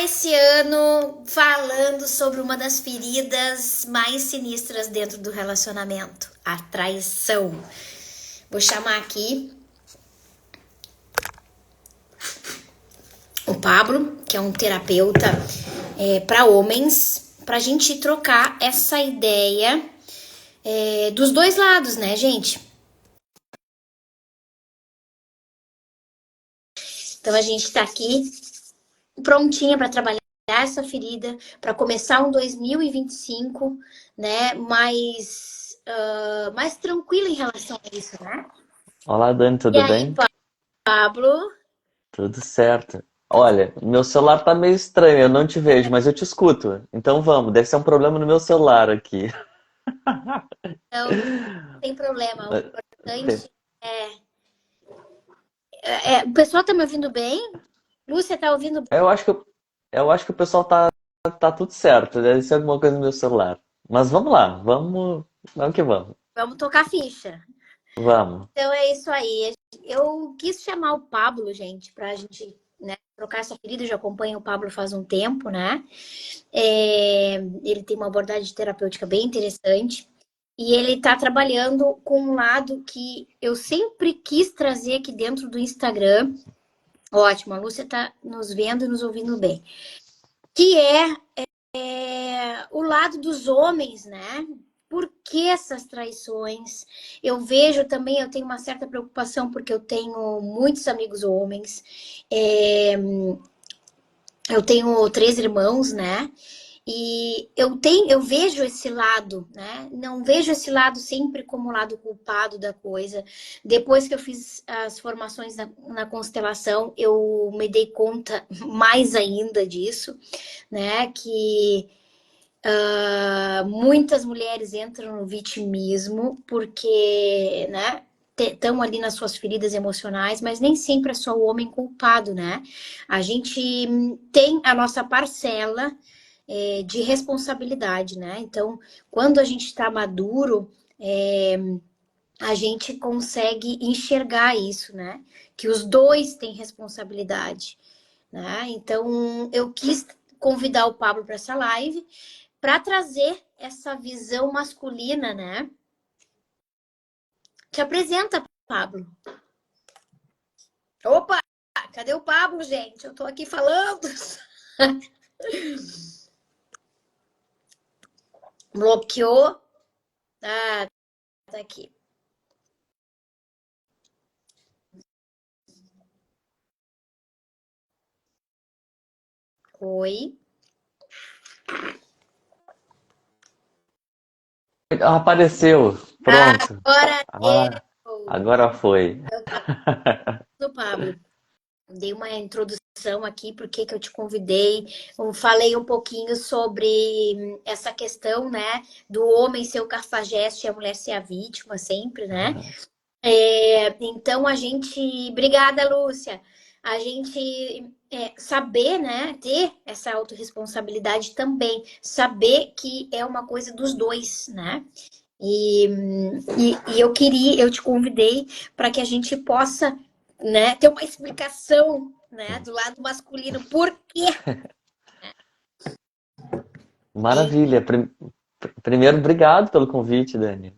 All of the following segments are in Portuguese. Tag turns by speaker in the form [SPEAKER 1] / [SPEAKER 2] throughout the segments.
[SPEAKER 1] esse ano falando sobre uma das feridas mais sinistras dentro do relacionamento, a traição. Vou chamar aqui o Pablo, que é um terapeuta para homens, para a gente trocar essa ideia dos dois lados, né, gente? Então a gente tá aqui prontinha para trabalhar essa ferida, para começar um 2025, né, mais tranquilo em relação a isso, né?
[SPEAKER 2] Olá, Dani,
[SPEAKER 1] E
[SPEAKER 2] tudo
[SPEAKER 1] aí,
[SPEAKER 2] bem?
[SPEAKER 1] Pablo?
[SPEAKER 2] Tudo certo. Olha, meu celular tá meio estranho, eu não te vejo, mas eu te escuto. Então vamos, deve ser um problema no meu celular aqui.
[SPEAKER 1] Não, não tem problema. O
[SPEAKER 2] Mas tem-
[SPEAKER 1] importante o pessoal tá me ouvindo bem? Lúcia, tá ouvindo bem?
[SPEAKER 2] Eu acho que, eu acho que o pessoal tá tudo certo, deve ser alguma coisa no meu celular. Mas vamos lá, vamos que vamos.
[SPEAKER 1] Vamos tocar ficha.
[SPEAKER 2] Vamos.
[SPEAKER 1] Então é isso aí. Eu quis chamar o Pablo, gente, pra gente, né, trocar essa ferida. Eu já acompanho o Pablo faz um tempo, né? Ele tem uma abordagem terapêutica bem interessante. E ele está trabalhando com um lado que eu sempre quis trazer aqui dentro do Instagram. Ótimo, a Lúcia está nos vendo e nos ouvindo bem. Que é o lado dos homens, né? Por que essas traições? Eu vejo também, eu tenho uma certa preocupação porque eu tenho muitos amigos homens. É, eu tenho 3 irmãos, né? E eu vejo esse lado, né? Não vejo esse lado sempre como o lado culpado da coisa. Depois que eu fiz as formações na constelação, eu me dei conta mais ainda disso, né? Que muitas mulheres entram no vitimismo porque, né? Estão ali nas suas feridas emocionais, mas nem sempre é só o homem culpado, né? A gente tem a nossa parcela de responsabilidade, né? Então, quando a gente está maduro, a gente consegue enxergar isso, né? Que os dois têm responsabilidade, né? Então, eu quis convidar o Pablo para essa live para trazer essa visão masculina, né? Te apresenta, Pablo. Opa! Cadê o Pablo, gente? Eu tô aqui falando. Bloqueou. Ah, tá aqui. Oi.
[SPEAKER 2] Apareceu, pronto.
[SPEAKER 1] Agora
[SPEAKER 2] Ah, agora foi.
[SPEAKER 1] eu tava do Pablo. Dei uma introdução aqui, porque que eu te convidei. Eu falei um pouquinho sobre essa questão, né, do homem ser o cafajeste e a mulher ser a vítima sempre, né? Então a gente, obrigada, Lúcia. A gente saber, né, ter essa autorresponsabilidade também, saber que é uma coisa dos dois, né? E eu te convidei para que a gente possa, né, ter uma explicação, né, do lado masculino, por quê? E
[SPEAKER 2] Maravilha. Primeiro, obrigado pelo convite, Dani.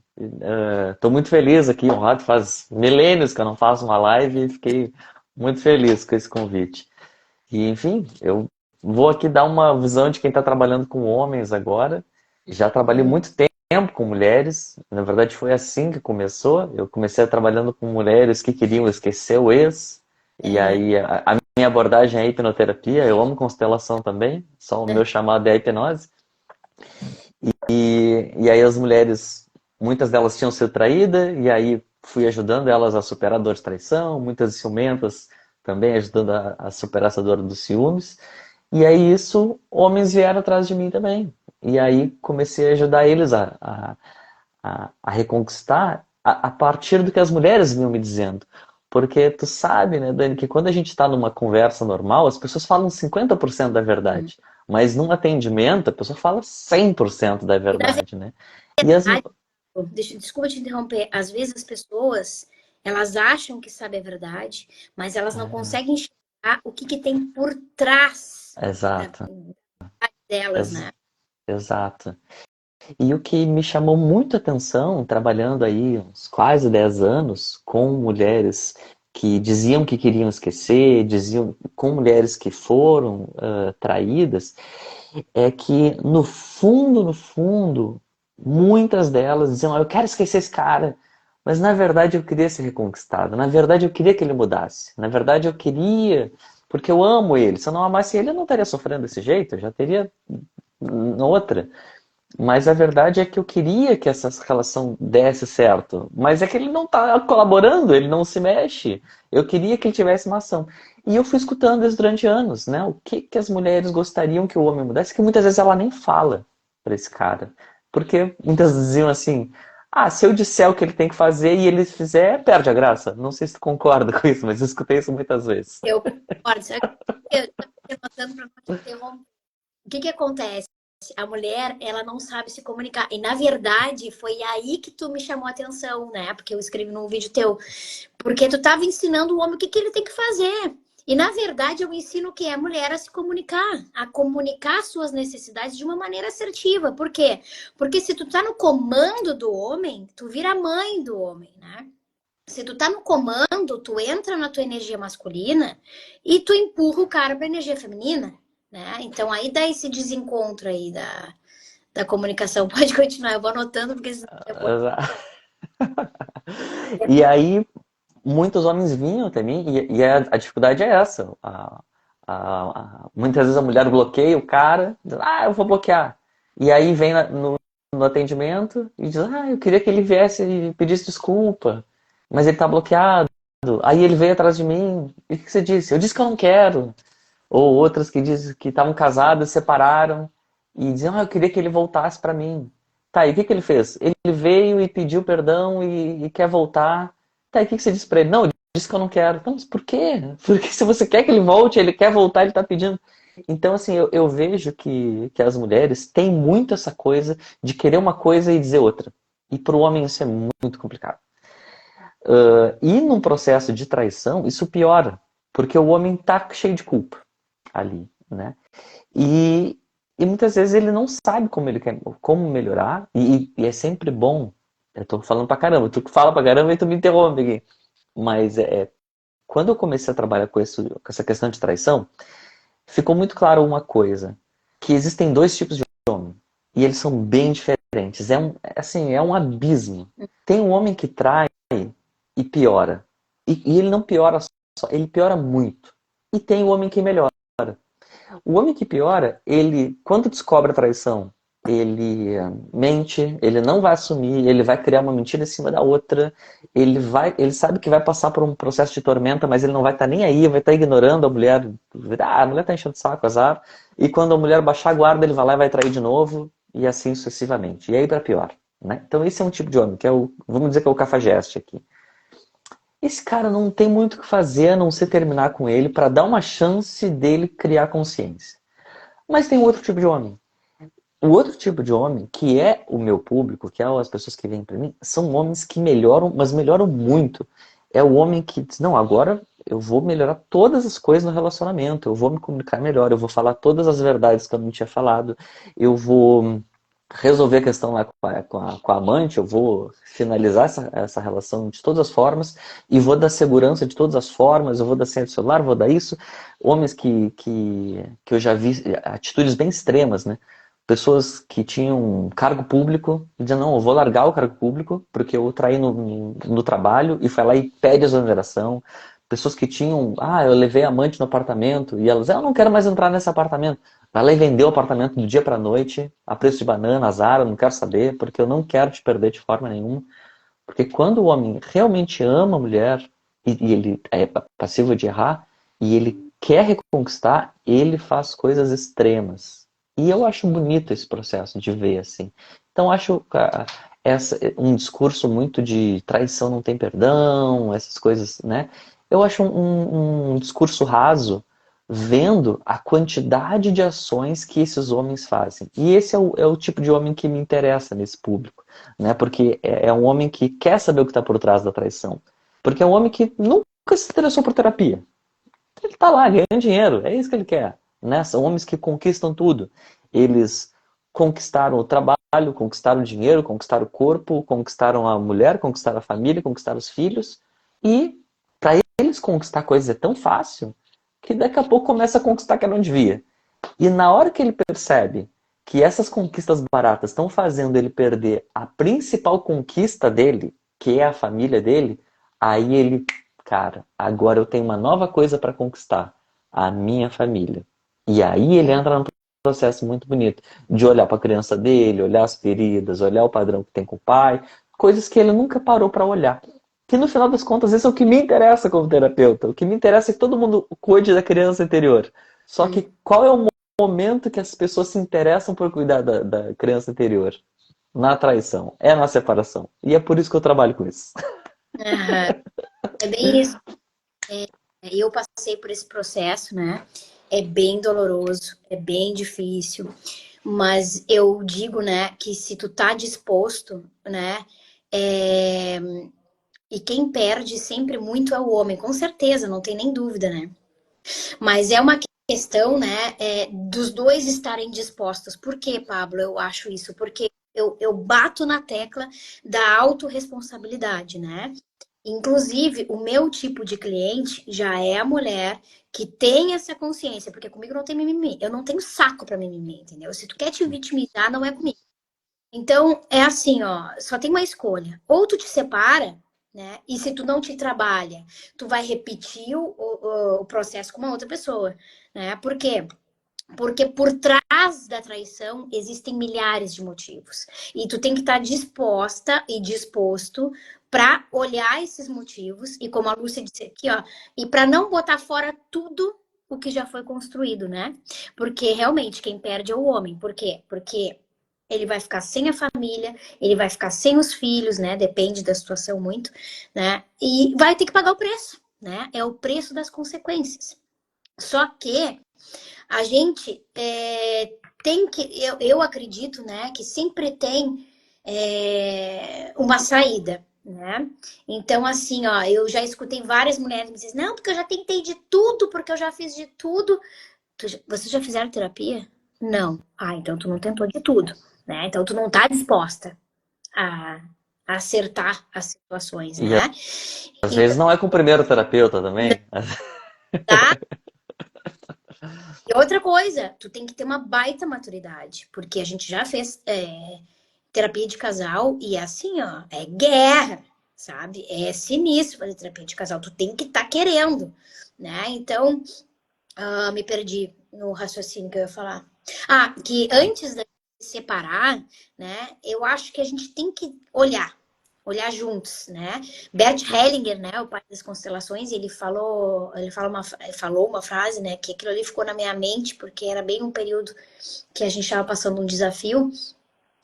[SPEAKER 2] Estou muito feliz aqui, honrado. Faz milênios que eu não faço uma live e fiquei muito feliz com esse convite. E, enfim, eu vou aqui dar uma visão de quem está trabalhando com homens agora. Já trabalhei muito tempo com mulheres. Na verdade, foi assim que começou. Eu comecei trabalhando com mulheres que queriam esquecer o ex. E aí, a minha abordagem é a hipnoterapia. Eu amo constelação também. Só o meu chamado é a hipnose. E aí as mulheres, muitas delas tinham sido traídas, e aí fui ajudando elas a superar a dor de traição, muitas ciumentas também ajudando a superar essa dor dos ciúmes. E aí isso, homens vieram atrás de mim também. E aí comecei a ajudar eles a reconquistar a partir do que as mulheres vinham me dizendo. Porque tu sabe, né, Dani, que quando a gente está numa conversa normal, as pessoas falam 50% da verdade. Mas num atendimento, a pessoa fala 100% da
[SPEAKER 1] na
[SPEAKER 2] verdade, né? E as...
[SPEAKER 1] verdade, desculpa te interromper, às vezes as pessoas, elas acham que sabem a verdade, mas elas não conseguem enxergar o que tem por trás.
[SPEAKER 2] Exato.
[SPEAKER 1] Delas, né?
[SPEAKER 2] Exato. E o que me chamou muito a atenção, trabalhando aí uns quase 10 anos com mulheres que diziam que queriam esquecer, diziam com mulheres que foram traídas, é que no fundo, muitas delas diziam, eu quero esquecer esse cara, mas na verdade eu queria ser reconquistada, na verdade eu queria que ele mudasse, na verdade eu queria, porque eu amo ele, se eu não amasse ele eu não estaria sofrendo desse jeito, eu já teria outra. Mas a verdade é que eu queria que essa relação desse certo. Mas é que ele não está colaborando, ele não se mexe. Eu queria que ele tivesse uma ação. E eu fui escutando isso durante anos, né? O que, que as mulheres gostariam que o homem mudasse, que muitas vezes ela nem fala para esse cara. Porque muitas diziam assim, se eu disser o que ele tem que fazer e ele fizer, perde a graça. Não sei se tu concorda com isso, mas eu escutei isso muitas vezes.
[SPEAKER 1] Eu concordo. Sabe? Eu estou perguntando para não te interromper. O que acontece? A mulher, ela não sabe se comunicar. E, na verdade, foi aí que tu me chamou a atenção, né? Porque eu escrevi num vídeo teu. Porque tu estava ensinando o homem o que ele tem que fazer. E, na verdade, eu ensino o que é a mulher a comunicar suas necessidades de uma maneira assertiva. Por quê? Porque se tu tá no comando do homem, tu vira mãe do homem, né? Se tu tá no comando, tu entra na tua energia masculina e tu empurra o cara pra energia feminina, né? Então aí dá esse desencontro aí da comunicação. Pode continuar, eu vou anotando porque senão depois...
[SPEAKER 2] E aí, muitos homens vinham até mim, e a dificuldade é essa. Muitas vezes a mulher bloqueia o cara, diz, eu vou bloquear. E aí vem no atendimento e diz, eu queria que ele viesse e pedisse desculpa, mas ele tá bloqueado. Aí ele veio atrás de mim, e o que você disse? Eu disse que eu não quero. Ou outras que dizem que estavam casadas, separaram, e diziam, eu queria que ele voltasse para mim. Tá, e o que ele fez? Ele veio e pediu perdão e quer voltar. Tá, e o que você disse pra ele? Não, ele disse que eu não quero. Então, mas por quê? Porque se você quer que ele volte, ele quer voltar, ele tá pedindo. Então, assim, eu vejo que as mulheres têm muito essa coisa de querer uma coisa e dizer outra. E para o homem isso é muito complicado. E num processo de traição, isso piora. Porque o homem tá cheio de culpa ali, né? E muitas vezes ele não sabe como ele quer, como melhorar, e é sempre bom. Eu tô falando pra caramba, tu que fala pra caramba e tu me interrompe aqui. Mas quando eu comecei a trabalhar com essa questão de traição, ficou muito claro uma coisa, que existem dois tipos de homem, e eles são bem diferentes. É um abismo. Tem um homem que trai e piora. E ele não piora só, ele piora muito. E tem o homem que melhora. O homem que piora, ele, quando descobre a traição, ele mente, ele não vai assumir, ele vai criar uma mentira em cima da outra, ele sabe que vai passar por um processo de tormenta, mas ele não vai estar nem aí, vai estar ignorando a mulher, a mulher está enchendo o saco, azar, e quando a mulher baixar a guarda, ele vai lá e vai trair de novo, e assim sucessivamente. E aí para pior, né? Então esse é um tipo de homem, que é vamos dizer que é o cafajeste aqui. Esse cara não tem muito o que fazer a não ser terminar com ele para dar uma chance dele criar consciência. Mas tem outro tipo de homem. O outro tipo de homem, que é o meu público, que é as pessoas que vêm para mim, são homens que melhoram, mas melhoram muito. É o homem que diz, não, agora eu vou melhorar todas as coisas no relacionamento, eu vou me comunicar melhor, eu vou falar todas as verdades que eu não tinha falado, eu vou resolver a questão lá com a amante, eu vou finalizar essa relação de todas as formas e vou dar segurança de todas as formas, eu vou dar senha de celular, vou dar isso. Homens que eu já vi atitudes bem extremas, né? Pessoas que tinham cargo público e diziam, não, eu vou largar o cargo público porque eu traí no trabalho e foi lá e pede exoneração. Pessoas que tinham, eu levei a amante no apartamento e elas, eu não quero mais entrar nesse apartamento. Vai lá e vendeu o apartamento do dia para a noite, a preço de banana, azar, eu não quero saber, porque eu não quero te perder de forma nenhuma. Porque quando o homem realmente ama a mulher, e ele é passivo de errar, e ele quer reconquistar, ele faz coisas extremas. E eu acho bonito esse processo de ver assim. Então acho um discurso muito de traição não tem perdão, essas coisas, né? Eu acho um discurso raso, vendo a quantidade de ações que esses homens fazem. E esse é o tipo de homem que me interessa nesse público, né? Porque é um homem que quer saber o que está por trás da traição. Porque é um homem que nunca se interessou por terapia. Ele está lá ganhando dinheiro, é isso que ele quer. né? São homens que conquistam tudo. Eles conquistaram o trabalho, conquistaram o dinheiro, conquistaram o corpo, conquistaram a mulher, conquistaram a família, conquistaram os filhos. E para eles conquistar coisas é tão fácil que daqui a pouco começa a conquistar que não devia. E na hora que ele percebe que essas conquistas baratas estão fazendo ele perder a principal conquista dele, que é a família dele, aí ele, cara, agora eu tenho uma nova coisa para conquistar, a minha família. E aí ele entra num processo muito bonito de olhar para a criança dele, olhar as feridas, olhar o padrão que tem com o pai, coisas que ele nunca parou para olhar. Que no final das contas, isso é o que me interessa como terapeuta. O que me interessa é que todo mundo cuide da criança interior. Só que qual é o momento que as pessoas se interessam por cuidar da criança interior? Na traição, é na separação. E é por isso que eu trabalho com isso.
[SPEAKER 1] Aham. É bem isso. Eu passei por esse processo, né? É bem doloroso, é bem difícil, mas eu digo, né, que se tu tá disposto, né, é... e quem perde sempre muito é o homem, com certeza, não tem nem dúvida, né? Mas é uma questão, né, dos dois estarem dispostos. Por que, Pablo, eu acho isso? Porque eu bato na tecla da autorresponsabilidade, né? Inclusive, o meu tipo de cliente já é a mulher que tem essa consciência, porque comigo não tem mimimi. Eu não tenho saco pra mimimi, entendeu? Se tu quer te vitimizar, não é comigo. Então, é assim, ó, só tem uma escolha. Ou tu te separa, né? E se tu não te trabalha, tu vai repetir o processo com uma outra pessoa, né? Por quê? Porque por trás da traição existem milhares de motivos. E tu tem que estar disposta e disposto para olhar esses motivos e, como a Lúcia disse aqui, ó, e para não botar fora tudo o que já foi construído, né? Porque realmente quem perde é o homem. Por quê? Porque ele vai ficar sem a família, ele vai ficar sem os filhos, né? Depende da situação muito, né? E vai ter que pagar o preço, né? É o preço das consequências. Só que a gente tem que, eu acredito, né, que sempre tem uma saída, né? Então, assim, ó, eu já escutei várias mulheres me dizendo, não, porque eu já tentei de tudo, porque eu já fiz de tudo. Vocês já fizeram terapia? Não. Ah, então tu não tentou de tudo, né? Então tu não tá disposta a, a acertar as situações,
[SPEAKER 2] E
[SPEAKER 1] né?
[SPEAKER 2] às vezes
[SPEAKER 1] Então,
[SPEAKER 2] não é com o primeiro terapeuta também.
[SPEAKER 1] tá? E outra coisa, tu tem que ter uma baita maturidade, porque a gente já fez terapia de casal e é assim, ó, é guerra, sabe? É sinistro fazer terapia de casal, tu tem que estar querendo, né? Então, me perdi no raciocínio que eu ia falar. Ah, que antes da gente se separar, né, eu acho que a gente tem que olhar juntos, né? Bert Hellinger, né, o pai das constelações, falou uma frase, né, que aquilo ali ficou na minha mente porque era bem um período que a gente estava passando um desafio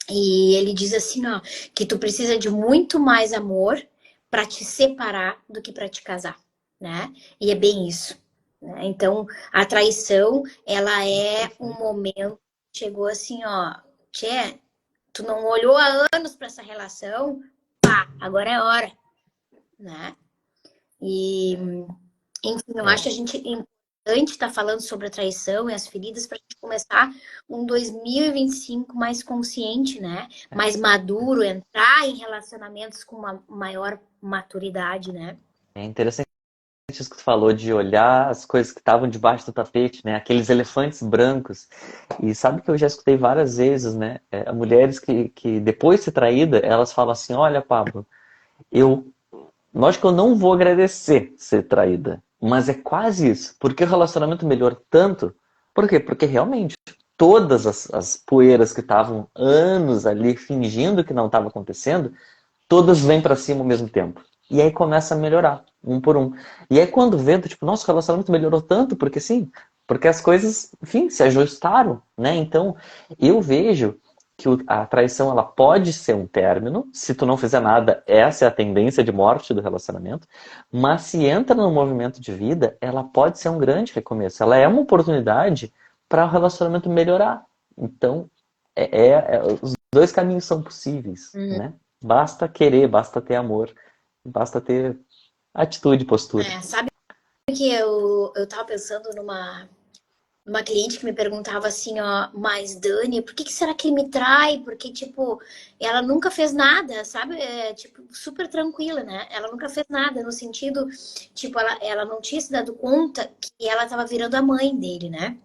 [SPEAKER 1] e ele diz assim, ó, que tu precisa de muito mais amor para te separar do que para te casar, né? E é bem isso, né? Então, a traição, ela é um momento que chegou assim, ó, tchê, tu não olhou há anos para essa relação, pá, agora é hora, né? E, enfim, eu acho
[SPEAKER 2] É,
[SPEAKER 1] que a gente importante estar falando sobre a traição e as feridas para a gente começar um 2025 mais consciente, né? Mais maduro, entrar em relacionamentos com uma maior maturidade, né?
[SPEAKER 2] é interessante isso que tu falou de olhar as coisas que estavam debaixo do tapete, né? Aqueles elefantes brancos. E sabe que eu já escutei várias vezes, né? Mulheres que depois de ser traída, elas falam assim, olha, Pablo, eu lógico que eu não vou agradecer ser traída, mas é quase isso. Porque o relacionamento melhorou tanto. Por quê? Porque realmente todas as poeiras que estavam anos ali fingindo que não estava acontecendo, todas vêm para cima ao mesmo tempo. E aí começa a melhorar, um por um. E aí quando vê, tipo, nosso relacionamento melhorou tanto, porque sim, porque as coisas, enfim, se ajustaram, né? Então, eu vejo que a traição ela pode ser um término, se tu não fizer nada, essa é a tendência de morte do relacionamento, mas se entra no movimento de vida, ela pode ser um grande recomeço. Ela é uma oportunidade para o relacionamento melhorar. Então, os dois caminhos são possíveis,
[SPEAKER 1] Uhum.
[SPEAKER 2] né? Basta querer, basta ter amor, basta ter atitude, postura.
[SPEAKER 1] Sabe que eu tava pensando uma cliente que me perguntava assim, ó, mas Dani, por que que será que ele me trai? Porque, tipo, ela nunca fez nada, sabe? É, tipo, super tranquila, né? Ela nunca fez nada, no sentido, tipo, ela não tinha se dado conta que ela tava virando a mãe dele, né?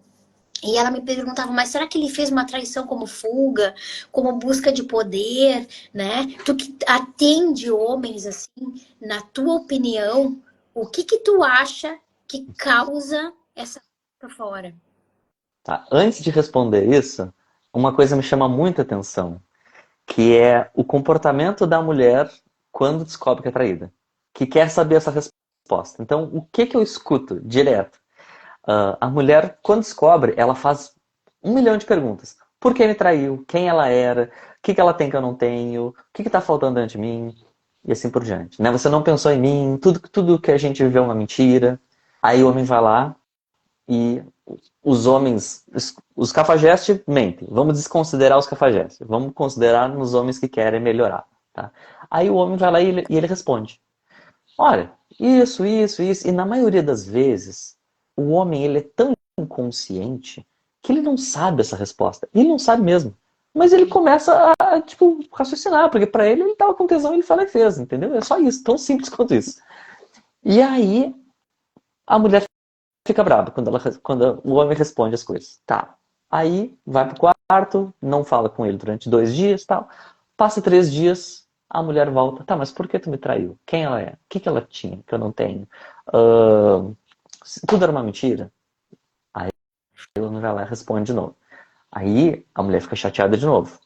[SPEAKER 1] E ela me perguntava, mas será que ele fez uma traição como fuga, como busca de poder, né? Tu que atende homens assim, na tua opinião, o que que tu acha que causa essa pra fora?
[SPEAKER 2] Tá? Antes de responder isso, uma coisa me chama muita atenção, que é o comportamento da mulher quando descobre que é traída, que quer saber essa resposta. Então, o que que eu escuto direto? A mulher, quando descobre, ela faz 1 milhão de perguntas. Por que me traiu? Quem ela era? O que que ela tem que eu não tenho? O que que está faltando dentro de mim? E assim por diante. Né? Você não pensou em mim, tudo que a gente viveu é uma mentira. Aí o homem vai lá e os homens, os cafajestes mentem. Vamos desconsiderar os cafajestes. Vamos considerar nos homens que querem melhorar. Tá? Aí o homem vai lá e ele responde. Olha, isso. E na maioria das vezes, o homem ele é tão inconsciente que ele não sabe essa resposta. Ele não sabe mesmo. Mas ele começa a, tipo, raciocinar, porque para ele estava com tesão e ele fala e fez, entendeu? É só isso, tão simples quanto isso. E aí a mulher fica brava quando o homem responde as coisas. Tá. Aí vai pro quarto, não fala com ele durante 2 dias, tal. Passa 3 dias, a mulher volta. Tá, mas por que tu me traiu? Quem ela é? O que que ela tinha que eu não tenho? Uh, tudo era uma mentira? Aí o homem vai lá e responde de novo. Aí a mulher fica chateada de novo.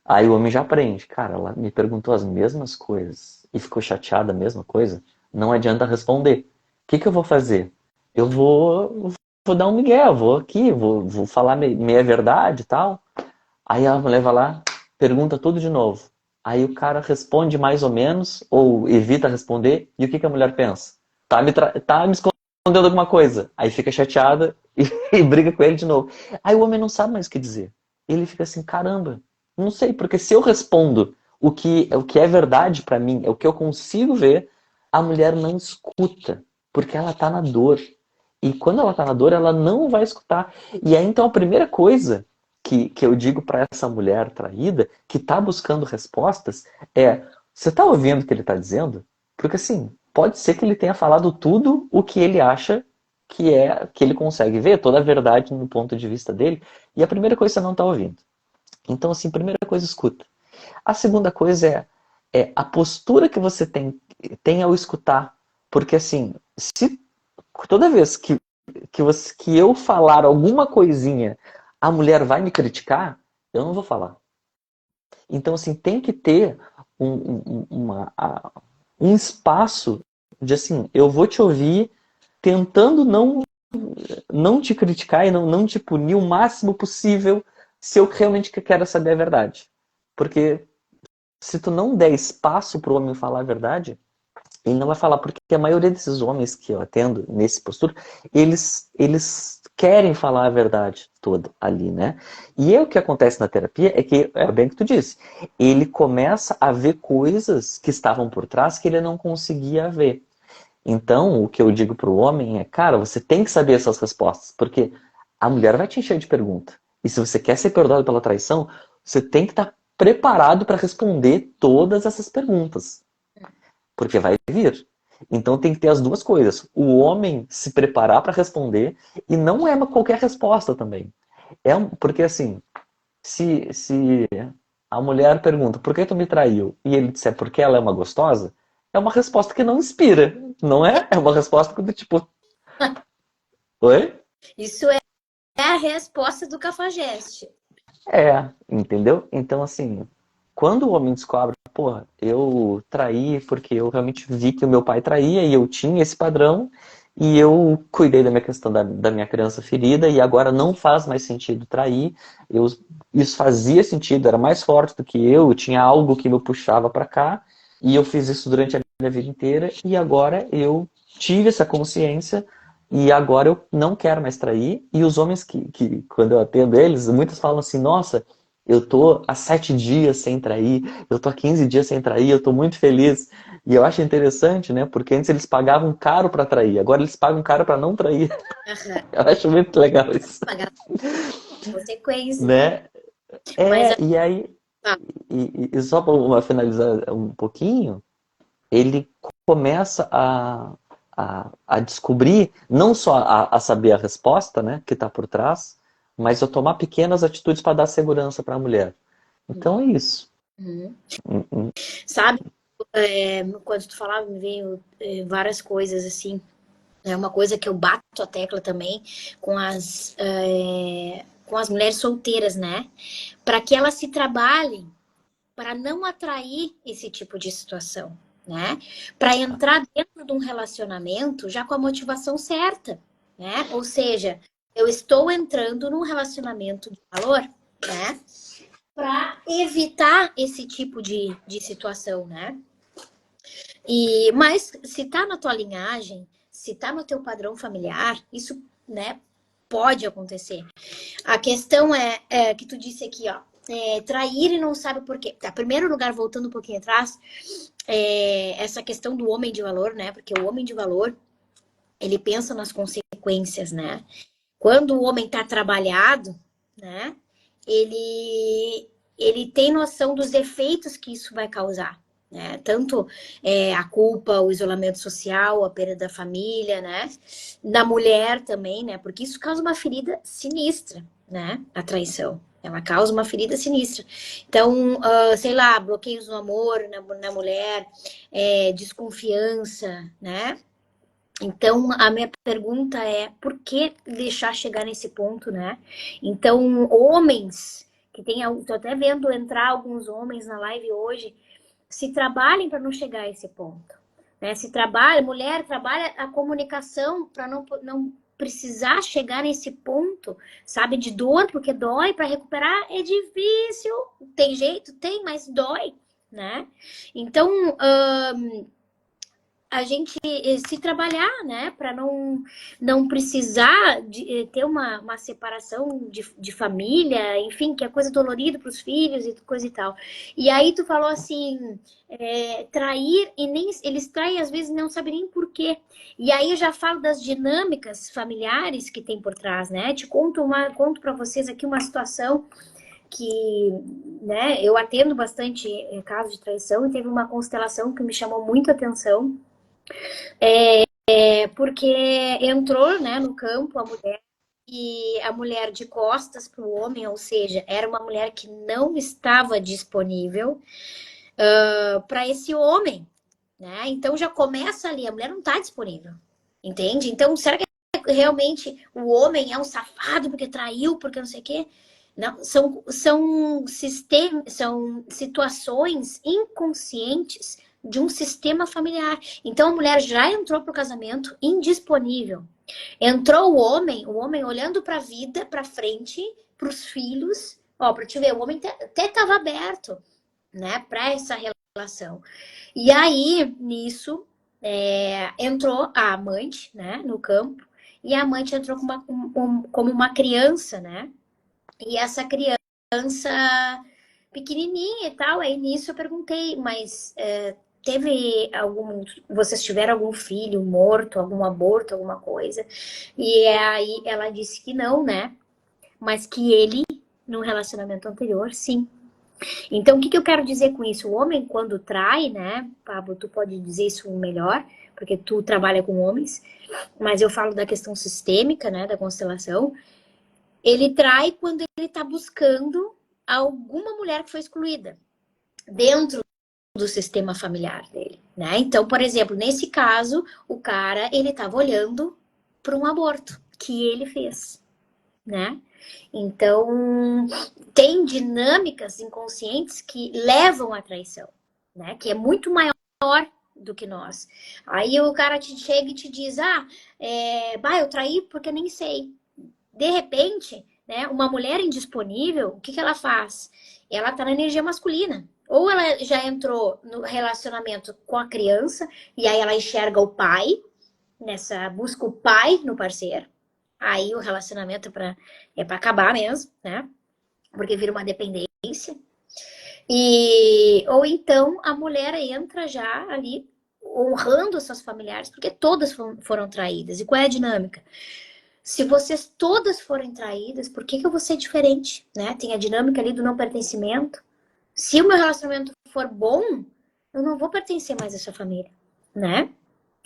[SPEAKER 2] Aí o homem já aprende. Cara, ela me perguntou as mesmas coisas e ficou chateada a mesma coisa. Não adianta responder. O que que eu vou fazer? Eu vou dar um migué, eu vou aqui, vou falar meia verdade e tal. Aí a mulher vai lá, pergunta tudo de novo. Aí o cara responde mais ou menos, ou evita responder, e o que que a mulher pensa? Tá me escondendo alguma coisa. Aí fica chateada e briga com ele de novo. Aí o homem não sabe mais o que dizer. Ele fica assim, caramba, não sei, porque se eu respondo o que é verdade pra mim, é o que eu consigo ver, a mulher não escuta, porque ela tá na dor. E quando ela tá na dor, ela não vai escutar. E aí, então, a primeira coisa que eu digo para essa mulher traída, que tá buscando respostas, é: você tá ouvindo o que ele tá dizendo? Porque, assim, pode ser que ele tenha falado tudo o que ele acha que ele consegue ver, toda a verdade no ponto de vista dele, e a primeira coisa você não tá ouvindo. Então, assim, primeira coisa, escuta. A segunda coisa é a postura que você tem ao escutar. Porque, assim, se toda vez que eu falar alguma coisinha, a mulher vai me criticar, eu não vou falar. Então, assim, tem que ter um espaço de, assim, eu vou te ouvir tentando não te criticar e não te punir o máximo possível se eu realmente quero saber a verdade. Porque se tu não der espaço para o homem falar a verdade, ele não vai falar, porque a maioria desses homens que eu atendo nesse postura, eles querem falar a verdade toda ali, né? E aí, o que acontece na terapia é que, é bem o que tu disse, ele começa a ver coisas que estavam por trás que ele não conseguia ver. Então, o que eu digo pro homem é, cara, você tem que saber essas respostas, porque a mulher vai te encher de pergunta. E se você quer ser perdoado pela traição, você tem que estar preparado para responder todas essas perguntas. Porque vai vir. Então tem que ter as duas coisas. O homem se preparar para responder e não é qualquer resposta também. Porque assim, se a mulher pergunta por que tu me traiu e ele disser porque ela é uma gostosa, é uma resposta que não inspira, não é? É uma resposta do tipo, oi?
[SPEAKER 1] Isso é a resposta do cafajeste.
[SPEAKER 2] É, entendeu? Então, assim, quando o homem descobre, porra, eu traí porque eu realmente vi que o meu pai traía e eu tinha esse padrão e eu cuidei da minha questão da minha criança ferida e agora não faz mais sentido trair. Isso fazia sentido, era mais forte do que eu tinha algo que me puxava para cá e eu fiz isso durante a minha vida inteira e agora eu tive essa consciência e agora eu não quero mais trair. E os homens que quando eu atendo eles, muitos falam assim, nossa, eu tô há 7 dias sem trair, eu tô há 15 dias sem trair, eu tô muito feliz. E eu acho interessante, né? Porque antes eles pagavam caro para trair, agora eles pagam caro para não trair.
[SPEAKER 1] Aham.
[SPEAKER 2] Eu acho muito legal isso,
[SPEAKER 1] Pagar consequência.
[SPEAKER 2] né?
[SPEAKER 1] Mas
[SPEAKER 2] E aí,
[SPEAKER 1] ah,
[SPEAKER 2] e só para finalizar um pouquinho, ele começa a descobrir, não só a saber a resposta, né, que está por trás, mas a tomar pequenas atitudes para dar segurança para a mulher. Então é isso.
[SPEAKER 1] uhum.
[SPEAKER 2] Hum, hum.
[SPEAKER 1] Sabe, quando tu falava, me veio várias coisas assim. É uma coisa que eu bato a tecla também com as mulheres solteiras, né? Para que elas se trabalhem para não atrair esse tipo de situação, né? Para entrar dentro de um relacionamento já com a motivação certa, né? Ou seja, eu estou entrando num relacionamento de valor, né? Para evitar esse tipo de situação, né? Mas se tá na tua linhagem, se tá no teu padrão familiar, isso, né, pode acontecer. A questão é que tu disse aqui, ó, trair e não sabe por quê. Tá, primeiro lugar, voltando um pouquinho atrás, essa questão do homem de valor, né? Porque o homem de valor, ele pensa nas consequências, né? Quando o homem tá trabalhado, né? Ele, ele tem noção dos efeitos que isso vai causar. Né? Tanto a culpa, o isolamento social, a perda da família, né? Da mulher também, né? Porque isso causa uma ferida sinistra, né? A traição. Ela causa uma ferida sinistra. Então, sei lá, bloqueios no amor na mulher, desconfiança, né? Então, a minha pergunta é, por que deixar chegar nesse ponto, né? Então, homens que tem, tô até vendo entrar alguns homens na live hoje, se trabalhem para não chegar a esse ponto, né? Se trabalha, mulher trabalha a comunicação para não precisar chegar nesse ponto, sabe, de dor, porque dói para recuperar é difícil. Tem jeito, tem, mas dói, né? Então, a gente se trabalhar, né, para não precisar ter uma separação de família, enfim, que é coisa dolorida para os filhos e coisa e tal. E aí tu falou assim, trair e nem eles traem às vezes não sabem nem por quê. E aí eu já falo das dinâmicas familiares que tem por trás, né? Conto para vocês aqui uma situação que, né, eu atendo bastante casos de traição e teve uma constelação que me chamou muito a atenção porque entrou, né, no campo a mulher e a mulher de costas para o homem, ou seja, era uma mulher que não estava disponível para esse homem, né? Então já começa ali, a mulher não está disponível, entende? Então será que realmente o homem é um safado porque traiu, porque não sei o quê? Não, são situações inconscientes de um sistema familiar. Então a mulher já entrou para o casamento indisponível. Entrou o homem olhando para a vida, para frente, para os filhos. Ó, para te ver, o homem até estava aberto, né, para essa relação. E aí, nisso, entrou a amante, né, no campo, e a amante entrou como uma criança, né? E essa criança pequenininha e tal, aí nisso eu perguntei, mas teve vocês tiveram algum filho morto, algum aborto, alguma coisa? E aí ela disse que não, né? Mas que ele, num relacionamento anterior, sim. Então, o que eu quero dizer com isso? O homem, quando trai, né, Pablo, tu pode dizer isso melhor, porque tu trabalha com homens, mas eu falo da questão sistêmica, né, da constelação. Ele trai quando ele está buscando alguma mulher que foi excluída dentro do sistema familiar dele, né? Então, por exemplo, nesse caso, o cara, ele estava olhando para um aborto que ele fez, né? Então, tem dinâmicas inconscientes que levam à traição, né? Que é muito maior do que nós. Aí o cara te chega e te diz, eu traí porque eu nem sei. De repente, né, uma mulher indisponível, o que ela faz? Ela tá na energia masculina. Ou ela já entrou no relacionamento com a criança, e aí ela enxerga o pai, busca o pai no parceiro. Aí o relacionamento é pra acabar mesmo, né? Porque vira uma dependência. Ou então a mulher entra já ali honrando os seus familiares, porque todas foram traídas. E qual é a dinâmica? Se vocês todas forem traídas, por que eu vou ser diferente? Né? Tem a dinâmica ali do não pertencimento. Se o meu relacionamento for bom, eu não vou pertencer mais a essa família, né?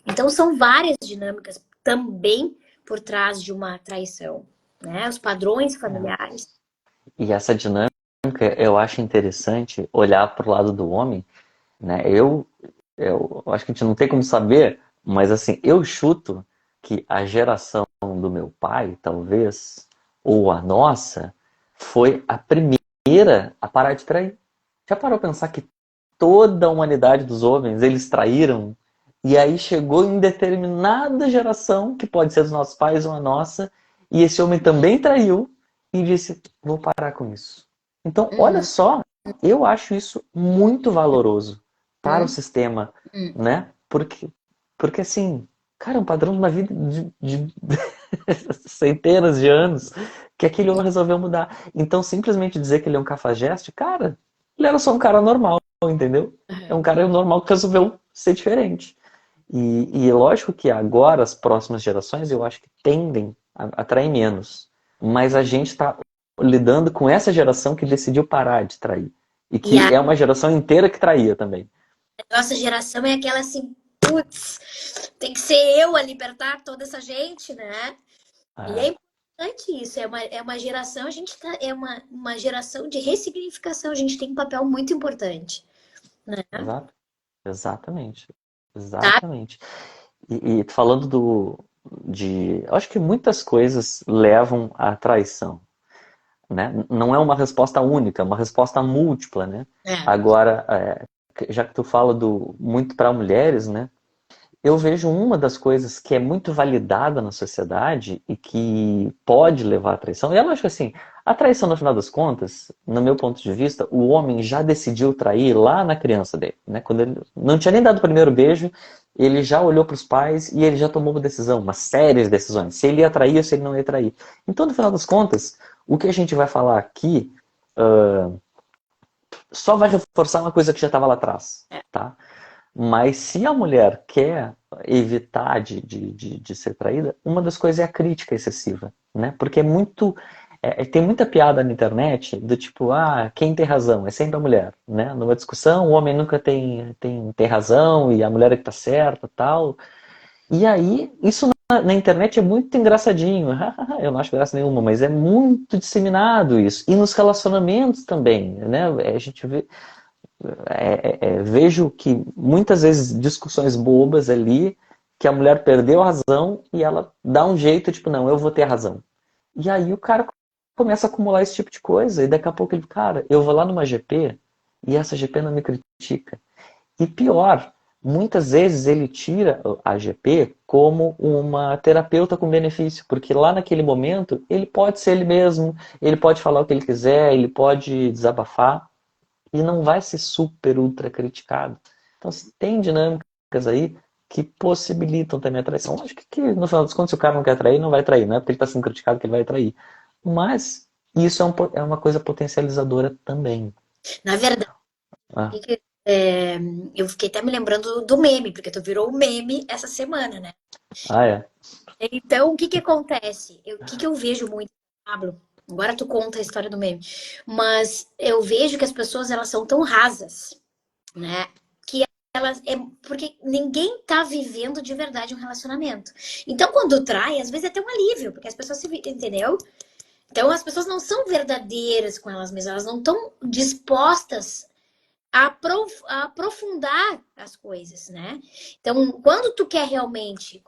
[SPEAKER 1] Então são várias dinâmicas também por trás de uma traição, né? Os padrões
[SPEAKER 2] É.
[SPEAKER 1] familiares.
[SPEAKER 2] E essa dinâmica eu acho interessante olhar para o lado do homem, né? Eu acho que a gente não tem como saber, mas assim, eu chuto que a geração do meu pai, talvez, ou a nossa, foi a primeira a parar de trair. Já parou a pensar que toda a humanidade dos homens, eles traíram? E aí chegou em determinada geração, que pode ser dos nossos pais ou a nossa, e esse homem também traiu e disse, vou parar com isso. Então, olha
[SPEAKER 1] Uhum,
[SPEAKER 2] só, eu acho isso muito valoroso para o
[SPEAKER 1] uhum,
[SPEAKER 2] sistema,
[SPEAKER 1] uhum.
[SPEAKER 2] né? Porque assim, cara, é um padrão de uma vida de centenas de anos que aquele homem resolveu mudar. Então, simplesmente dizer que ele é um cafajeste, cara, ele era só um cara normal, entendeu? É um cara normal que resolveu ser diferente. E é lógico que agora as próximas gerações eu acho que tendem a atrair menos. Mas a gente está lidando com essa geração que decidiu parar de trair. E
[SPEAKER 1] E
[SPEAKER 2] que é uma geração inteira que traía também.
[SPEAKER 1] nossa geração é aquela assim, putz, tem que ser eu a libertar toda essa gente, né? E é
[SPEAKER 2] Ah,
[SPEAKER 1] importante isso, é uma geração, a gente tá, é uma geração de ressignificação, a gente tem um papel muito importante, né?
[SPEAKER 2] exato. Exatamente.
[SPEAKER 1] Tá?
[SPEAKER 2] Exatamente. E falando eu acho que muitas coisas levam à traição, né? Não é uma resposta única, é uma resposta múltipla, né?
[SPEAKER 1] É.
[SPEAKER 2] Agora, já que tu fala muito para mulheres, né? Eu vejo uma das coisas que é muito validada na sociedade e que pode levar à traição. E eu acho que assim, a traição, no final das contas, no meu ponto de vista, o homem já decidiu trair lá na criança dele, né? Quando ele não tinha nem dado o primeiro beijo, ele já olhou para os pais e ele já tomou uma decisão, uma série de decisões. Se ele ia trair ou se ele não ia trair. Então, no final das contas, o que a gente vai falar aqui só vai reforçar uma coisa que já estava lá atrás, tá? Mas se a mulher quer evitar de ser traída, uma das coisas é a crítica excessiva, né? Porque é muito. Tem muita piada na internet do tipo, quem tem razão? É sempre a mulher, né? Numa discussão, o homem nunca tem razão e a mulher é que tá certa tal. E aí, isso na internet é muito engraçadinho. Eu não acho graça nenhuma, mas é muito disseminado isso. E nos relacionamentos também, né? A gente vê, vejo que muitas vezes discussões bobas ali, que a mulher perdeu a razão e ela dá um jeito, tipo, não, eu vou ter a razão. E aí o cara começa a acumular esse tipo de coisa, e daqui a pouco ele, cara, eu vou lá numa GP e essa GP não me critica. E pior, muitas vezes ele tira a GP como uma terapeuta com benefício, porque lá naquele momento ele pode ser ele mesmo, ele pode falar o que ele quiser, ele pode desabafar e não vai ser super ultra criticado. Então, tem dinâmicas aí que possibilitam também a traição. Acho que no final das contas, se o cara não quer trair, não vai trair. Não é porque ele está sendo criticado que ele vai trair. Mas isso é uma coisa potencializadora também.
[SPEAKER 1] Na verdade,
[SPEAKER 2] Ah,
[SPEAKER 1] é, eu fiquei até me lembrando do meme, porque tu virou o meme essa semana, né?
[SPEAKER 2] é.
[SPEAKER 1] Então, o que que acontece? O que que eu vejo muito, Pablo? Agora tu conta a história do meme. Mas eu vejo que as pessoas, elas são tão rasas, né? Que elas é porque ninguém tá vivendo de verdade um relacionamento. Então, quando trai, às vezes é até um alívio, porque as pessoas se, entendeu? Então, as pessoas não são verdadeiras com elas mesmas, elas não estão dispostas a aprofundar as coisas, né? Então, quando tu quer realmente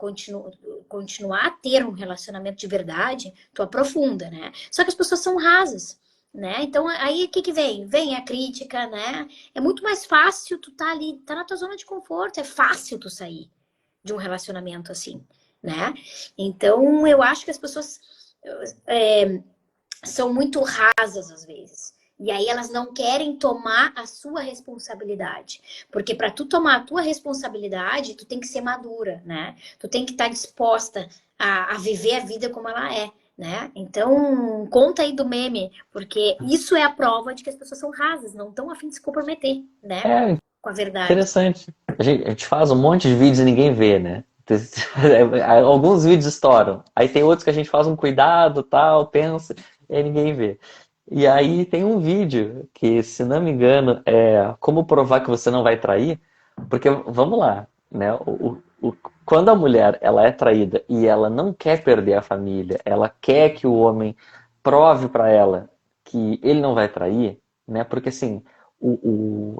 [SPEAKER 1] continuar a ter um relacionamento de verdade, tu aprofunda, né? Só que as pessoas são rasas, né? Então, aí o que que vem? Vem a crítica, né? É muito mais fácil tu tá ali, tá na tua zona de conforto, é fácil tu sair de um relacionamento assim, né? Então, eu acho que as pessoas são muito rasas às vezes. E aí elas não querem tomar a sua responsabilidade. Porque para tu tomar a tua responsabilidade, tu tem que ser madura, né? Tu tem que estar disposta a viver a vida como ela é. né? Então, conta aí do meme, porque isso é a prova de que as pessoas são rasas, não estão a fim de se comprometer, né?
[SPEAKER 2] É
[SPEAKER 1] Com a verdade.
[SPEAKER 2] interessante. A gente faz um monte de vídeos e ninguém vê, né? Alguns vídeos estouram. Aí tem outros que a gente faz um cuidado, tal, pensa, e aí ninguém vê. E aí tem um vídeo que, se não me engano, é como provar que você não vai trair. Porque, vamos lá, né? Quando a mulher ela é traída e ela não quer perder a família, ela quer que o homem prove para ela que ele não vai trair, né? Porque assim,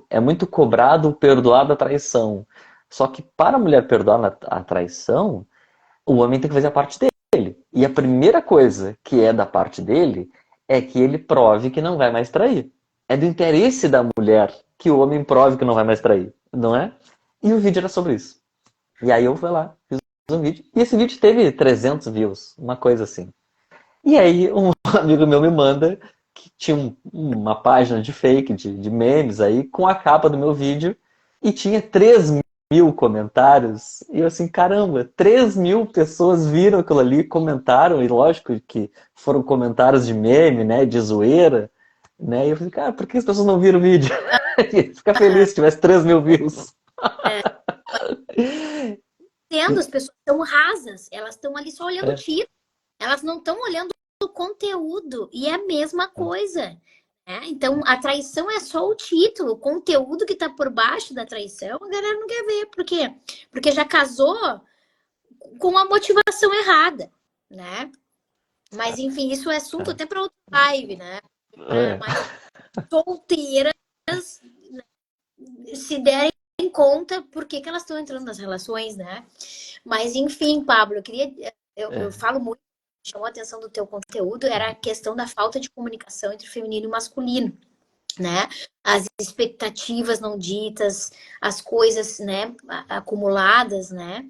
[SPEAKER 2] é muito cobrado o perdoar da traição. Só que para a mulher perdoar a traição, o homem tem que fazer a parte dele. E a primeira coisa que é da parte dele é que ele prove que não vai mais trair. É do interesse da mulher que o homem prove que não vai mais trair, não é? E o vídeo era sobre isso. E aí eu fui lá, fiz um vídeo. E esse vídeo teve 300 views, uma coisa assim. E aí um amigo meu me manda que tinha uma página de fake, de memes aí, com a capa do meu vídeo. E tinha 3.000 comentários. E eu assim, caramba, 3.000 pessoas viram aquilo ali, comentaram. E lógico que foram comentários de meme, né, de zoeira. Né? E eu falei, cara, por que as pessoas não viram o vídeo? Fica feliz se tivesse 3.000 views.
[SPEAKER 1] É, entendo, as pessoas são rasas, elas estão ali só olhando o
[SPEAKER 2] É,
[SPEAKER 1] título, elas não estão olhando o conteúdo, e é a mesma
[SPEAKER 2] é,
[SPEAKER 1] coisa. Né? Então, a traição é só o título, o conteúdo que está por baixo da traição, a galera não quer ver. Por quê? Porque já casou com a motivação errada, né? Mas, enfim, isso é assunto até para outra live, né? Para
[SPEAKER 2] é.
[SPEAKER 1] mais solteiras se derem conta por que, que elas estão entrando nas relações, né? Mas, enfim, Pablo, eu
[SPEAKER 2] É.
[SPEAKER 1] falo muito, chamou a atenção do teu conteúdo, era a questão da falta de comunicação entre o feminino e o masculino, né? As expectativas não ditas, as coisas, né, acumuladas, né?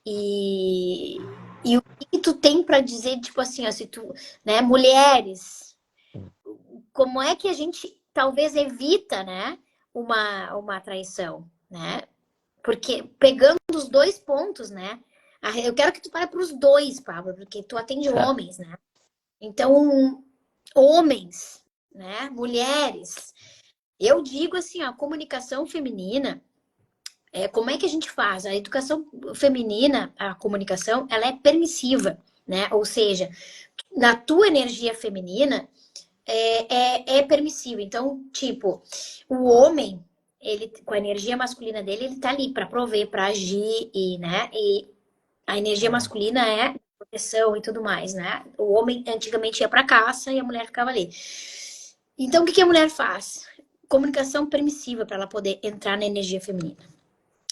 [SPEAKER 1] E o que tu tem para dizer, tipo assim, ó, se tu, né, mulheres, como é que a gente talvez evita, né, uma traição, né? Porque pegando os dois pontos, né? Eu quero que tu pare para os dois, Pablo, porque tu atende
[SPEAKER 2] Certo.
[SPEAKER 1] homens, né? Então, homens, né? Mulheres. Eu digo assim, ó, a comunicação feminina, como é que a gente faz? A educação feminina, a comunicação, ela é permissiva, né? Ou seja, na tua energia feminina, é permissível. Então, tipo, o homem, ele com a energia masculina dele, ele tá ali para prover, para agir e, né? E a energia masculina é proteção e tudo mais, né? O homem antigamente ia para caça e a mulher ficava ali. Então, o que que a mulher faz? Comunicação permissiva para ela poder entrar na energia feminina.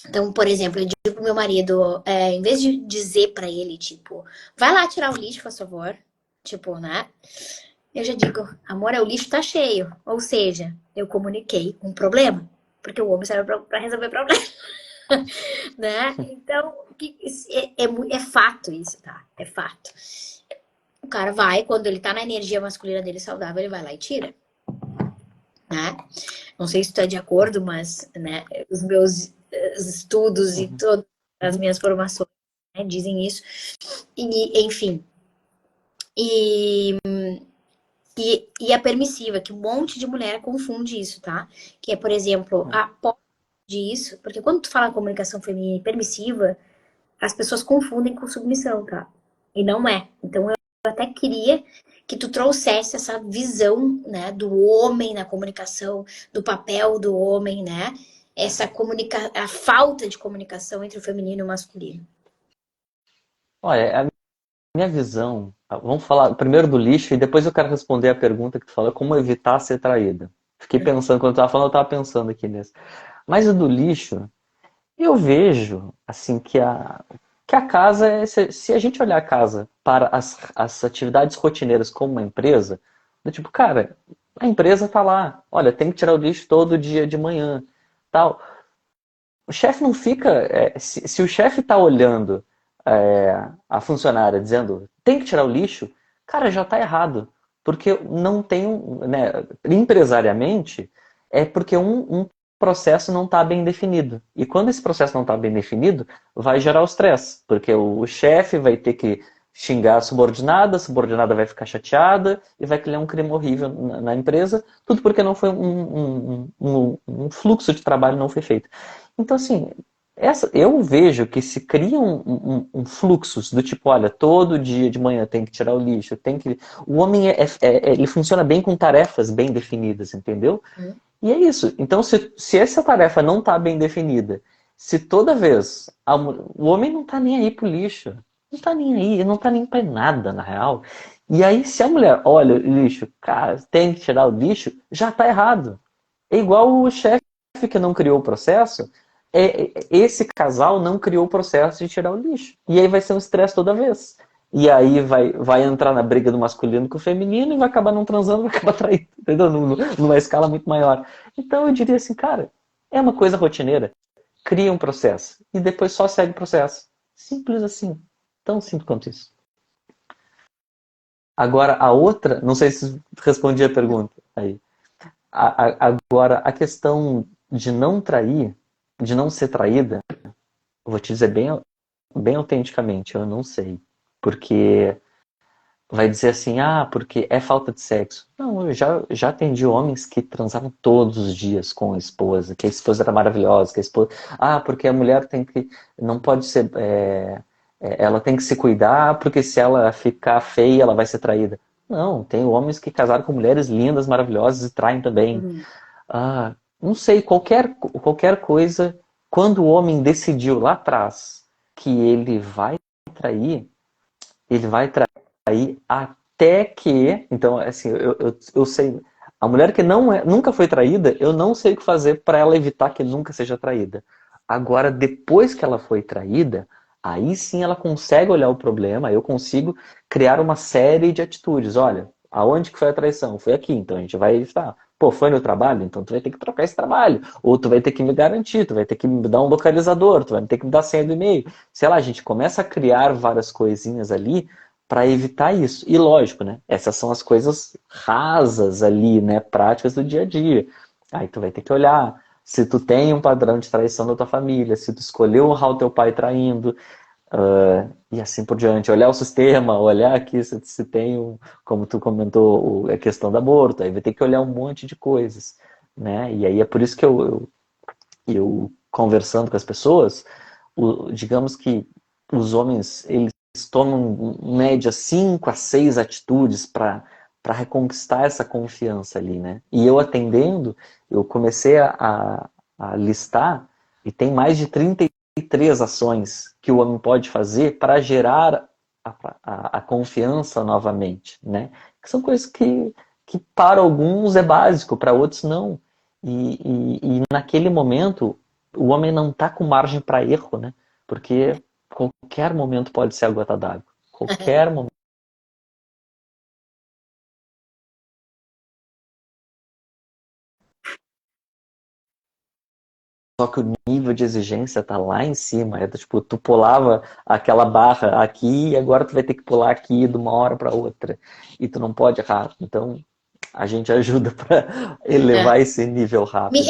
[SPEAKER 1] Então, por exemplo, eu digo pro meu marido, em vez de dizer para ele, tipo, vai lá tirar o lixo, por favor, tipo, né? Eu já digo, amor, o lixo tá cheio. Ou seja, eu comuniquei um problema. Porque o homem serve para resolver problema, né? Então, é fato isso, tá? É fato. O cara vai, quando ele tá na energia masculina dele saudável, ele vai lá e tira, né? Não sei se tu é de acordo, mas, né, os meus estudos e
[SPEAKER 2] Uhum.
[SPEAKER 1] todas as minhas formações, né, dizem isso. E, enfim. E e a permissiva, que um monte de mulher confunde isso, tá? Que é, por exemplo, a pode disso, porque quando tu fala comunicação feminina e permissiva, as pessoas confundem com submissão, tá? E não é. Então eu até queria que tu trouxesse essa visão, né, do homem na comunicação, do papel do homem, né? A falta de comunicação entre o feminino e o masculino.
[SPEAKER 2] Olha, a minha visão, vamos falar primeiro do lixo e depois eu quero responder a pergunta que tu falou, como evitar ser traída. Fiquei pensando, quando tu estava falando, eu estava pensando aqui nisso. Mas o do lixo, eu vejo, assim, que a casa, se a gente olhar a casa para as atividades rotineiras como uma empresa, do tipo, cara, a empresa tá lá, olha, tem que tirar o lixo todo dia de manhã, tal. O chefe não fica. Se o chefe está olhando a funcionária dizendo tem que tirar o lixo, cara, já está errado. Porque não tem. Né, empresariamente, é porque um processo não está bem definido. E quando esse processo não está bem definido, vai gerar o stress. Porque o chefe vai ter que xingar a subordinada vai ficar chateada e vai criar um clima horrível na empresa, tudo porque não foi um fluxo de trabalho não foi feito. Então, assim, eu vejo que se criam fluxos do tipo, olha, todo dia de manhã tem que tirar o lixo, tem que. O homem ele funciona bem com tarefas bem definidas, entendeu?
[SPEAKER 1] Uhum.
[SPEAKER 2] E é isso. Então, se essa tarefa não está bem definida, se toda vez o homem não está nem aí pro lixo, não está nem aí, não está nem para nada, na real. E aí, se a mulher olha o lixo, cara, tem que tirar o lixo, já está errado. É igual o chefe que não criou o processo, esse casal não criou o processo de tirar o lixo. E aí vai ser um estresse toda vez. E aí vai entrar na briga do masculino com o feminino e vai acabar não transando, vai acabar traindo, entendeu? Numa escala muito maior. Então eu diria assim, cara, é uma coisa rotineira. Cria um processo e depois só segue o processo. Simples assim. Tão simples quanto isso. Agora a outra, não sei se respondi a pergunta aí. Agora a questão de não trair, de não ser traída, eu vou te dizer bem autenticamente, eu não sei. Porque vai dizer assim, porque é falta de sexo. Não, eu já atendi homens que transavam todos os dias com a esposa, que a esposa era maravilhosa, que a esposa... porque a mulher não pode ser... ela tem que se cuidar, porque se ela ficar feia, ela vai ser traída. Não, tem homens que casaram com mulheres lindas, maravilhosas e traem também.
[SPEAKER 1] Uhum.
[SPEAKER 2] Não sei, qualquer coisa, quando o homem decidiu lá atrás que ele vai trair até que. Então, assim, eu sei. A mulher que nunca foi traída, eu não sei o que fazer para ela evitar que nunca seja traída. Agora, depois que ela foi traída, aí sim ela consegue olhar o problema, aí eu consigo criar uma série de atitudes. Olha, aonde que foi a traição? Foi aqui, então a gente vai evitar. Pô, foi no trabalho? Então tu vai ter que trocar esse trabalho. Ou tu vai ter que me garantir, tu vai ter que me dar um localizador, tu vai ter que me dar a senha do e-mail. Sei lá, a gente começa a criar várias coisinhas ali para evitar isso. E lógico, né? Essas são as coisas rasas ali, né? Práticas do dia a dia. Aí tu vai ter que olhar se tu tem um padrão de traição da tua família, se tu escolheu honrar o teu pai traindo, e assim por diante. Olhar o sistema, olhar aqui se tem, como tu comentou, a questão do aborto. Aí vai ter que olhar um monte de coisas, né? E aí é por isso que eu conversando com as pessoas, digamos que os homens, eles tomam em média 5 a 6 atitudes para reconquistar essa confiança ali, né? E eu atendendo, eu comecei a listar e tem mais de 33 ações que o homem pode fazer para gerar a confiança novamente, né? Que são coisas que para alguns é básico, para outros não. E naquele momento, o homem não está com margem para erro, né? Porque qualquer momento pode ser a gota d'água. Qualquer momento. Só que o nível de exigência tá lá em cima. É tipo, tu pulava aquela barra aqui e agora tu vai ter que pular aqui de uma hora para outra. E tu não pode errar. Então, a gente ajuda para
[SPEAKER 1] É.
[SPEAKER 2] elevar esse nível
[SPEAKER 1] Me
[SPEAKER 2] rápido.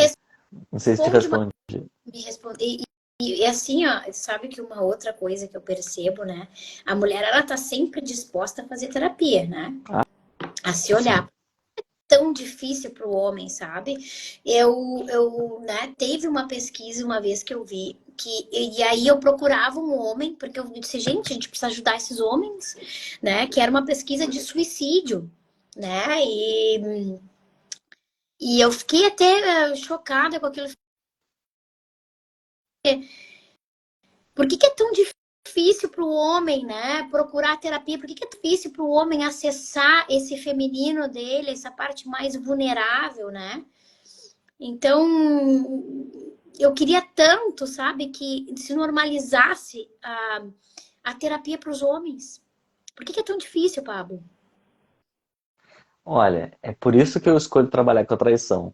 [SPEAKER 2] Não sei se te
[SPEAKER 1] responde uma.
[SPEAKER 2] responde.
[SPEAKER 1] Me responde. E assim, ó, sabe que uma outra coisa que eu percebo, né? A mulher, ela tá sempre disposta a fazer terapia, né?
[SPEAKER 2] Ah,
[SPEAKER 1] A se
[SPEAKER 2] sim.
[SPEAKER 1] olhar. Tão difícil para o homem, sabe? Né, teve uma pesquisa uma vez que eu vi e aí eu procurava um homem porque eu disse, gente, a gente precisa ajudar esses homens, né? Que era uma pesquisa de suicídio, né? E eu fiquei até chocada com aquilo. Por que é tão difícil para o homem, né? Procurar terapia? Por que é difícil para o homem acessar esse feminino dele, essa parte mais vulnerável, né? Então, eu queria tanto, sabe, que se normalizasse a terapia para os homens. Por que é tão difícil, Pablo?
[SPEAKER 2] Olha, é por isso que eu escolho trabalhar com a traição.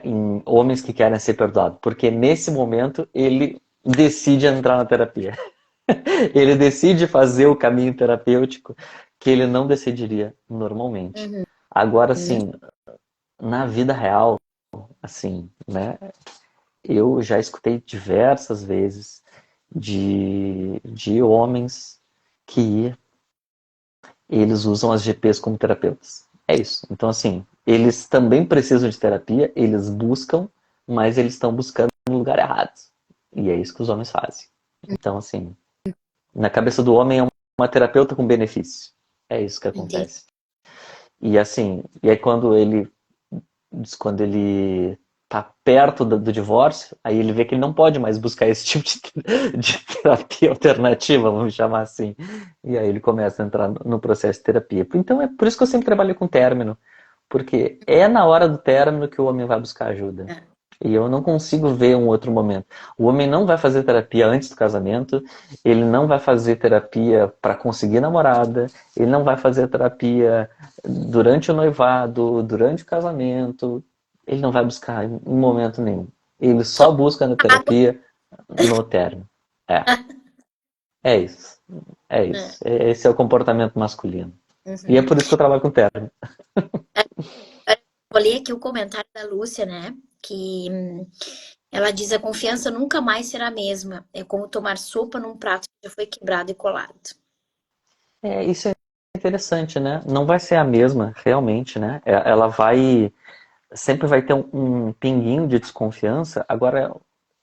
[SPEAKER 2] Em homens que querem ser perdoados. Porque nesse momento ele decide entrar na terapia. Ele decide fazer o caminho terapêutico que ele não decidiria normalmente.
[SPEAKER 1] Uhum.
[SPEAKER 2] Agora, assim, na vida real, assim, né? Eu já escutei diversas vezes de homens que eles usam as GPs como terapeutas. É isso. Então, assim, eles também precisam de terapia, eles buscam, mas eles estão buscando no lugar errado. E é isso que os homens fazem. Então, assim, na cabeça do homem é uma terapeuta com benefício. É isso que
[SPEAKER 1] Entendi.
[SPEAKER 2] acontece. E assim, e aí quando ele tá perto do divórcio, aí ele vê que ele não pode mais buscar esse tipo de terapia alternativa, vamos chamar assim. E aí ele começa a entrar no processo de terapia. Então é por isso que eu sempre trabalho com término, porque é na hora do término que o homem vai buscar ajuda.
[SPEAKER 1] É.
[SPEAKER 2] E eu não consigo ver um outro momento. O homem não vai fazer terapia antes do casamento, ele não vai fazer terapia para conseguir namorada, ele não vai fazer terapia durante o noivado, durante o casamento, ele não vai buscar em momento nenhum. Ele
[SPEAKER 1] Só
[SPEAKER 2] só busca na
[SPEAKER 1] água.
[SPEAKER 2] terapia no término. É, é isso. É
[SPEAKER 1] É.
[SPEAKER 2] isso. Esse é o comportamento masculino. E é
[SPEAKER 1] Uhum.
[SPEAKER 2] por isso que eu trabalho com término.
[SPEAKER 1] Eu li aqui o comentário da Lúcia, né? Que ela diz: a confiança nunca mais será a mesma. É como tomar sopa num prato que já foi quebrado e colado.
[SPEAKER 2] Isso é interessante, né? Não vai ser a mesma, realmente, né? Ela sempre vai ter um pinguinho de desconfiança. Agora,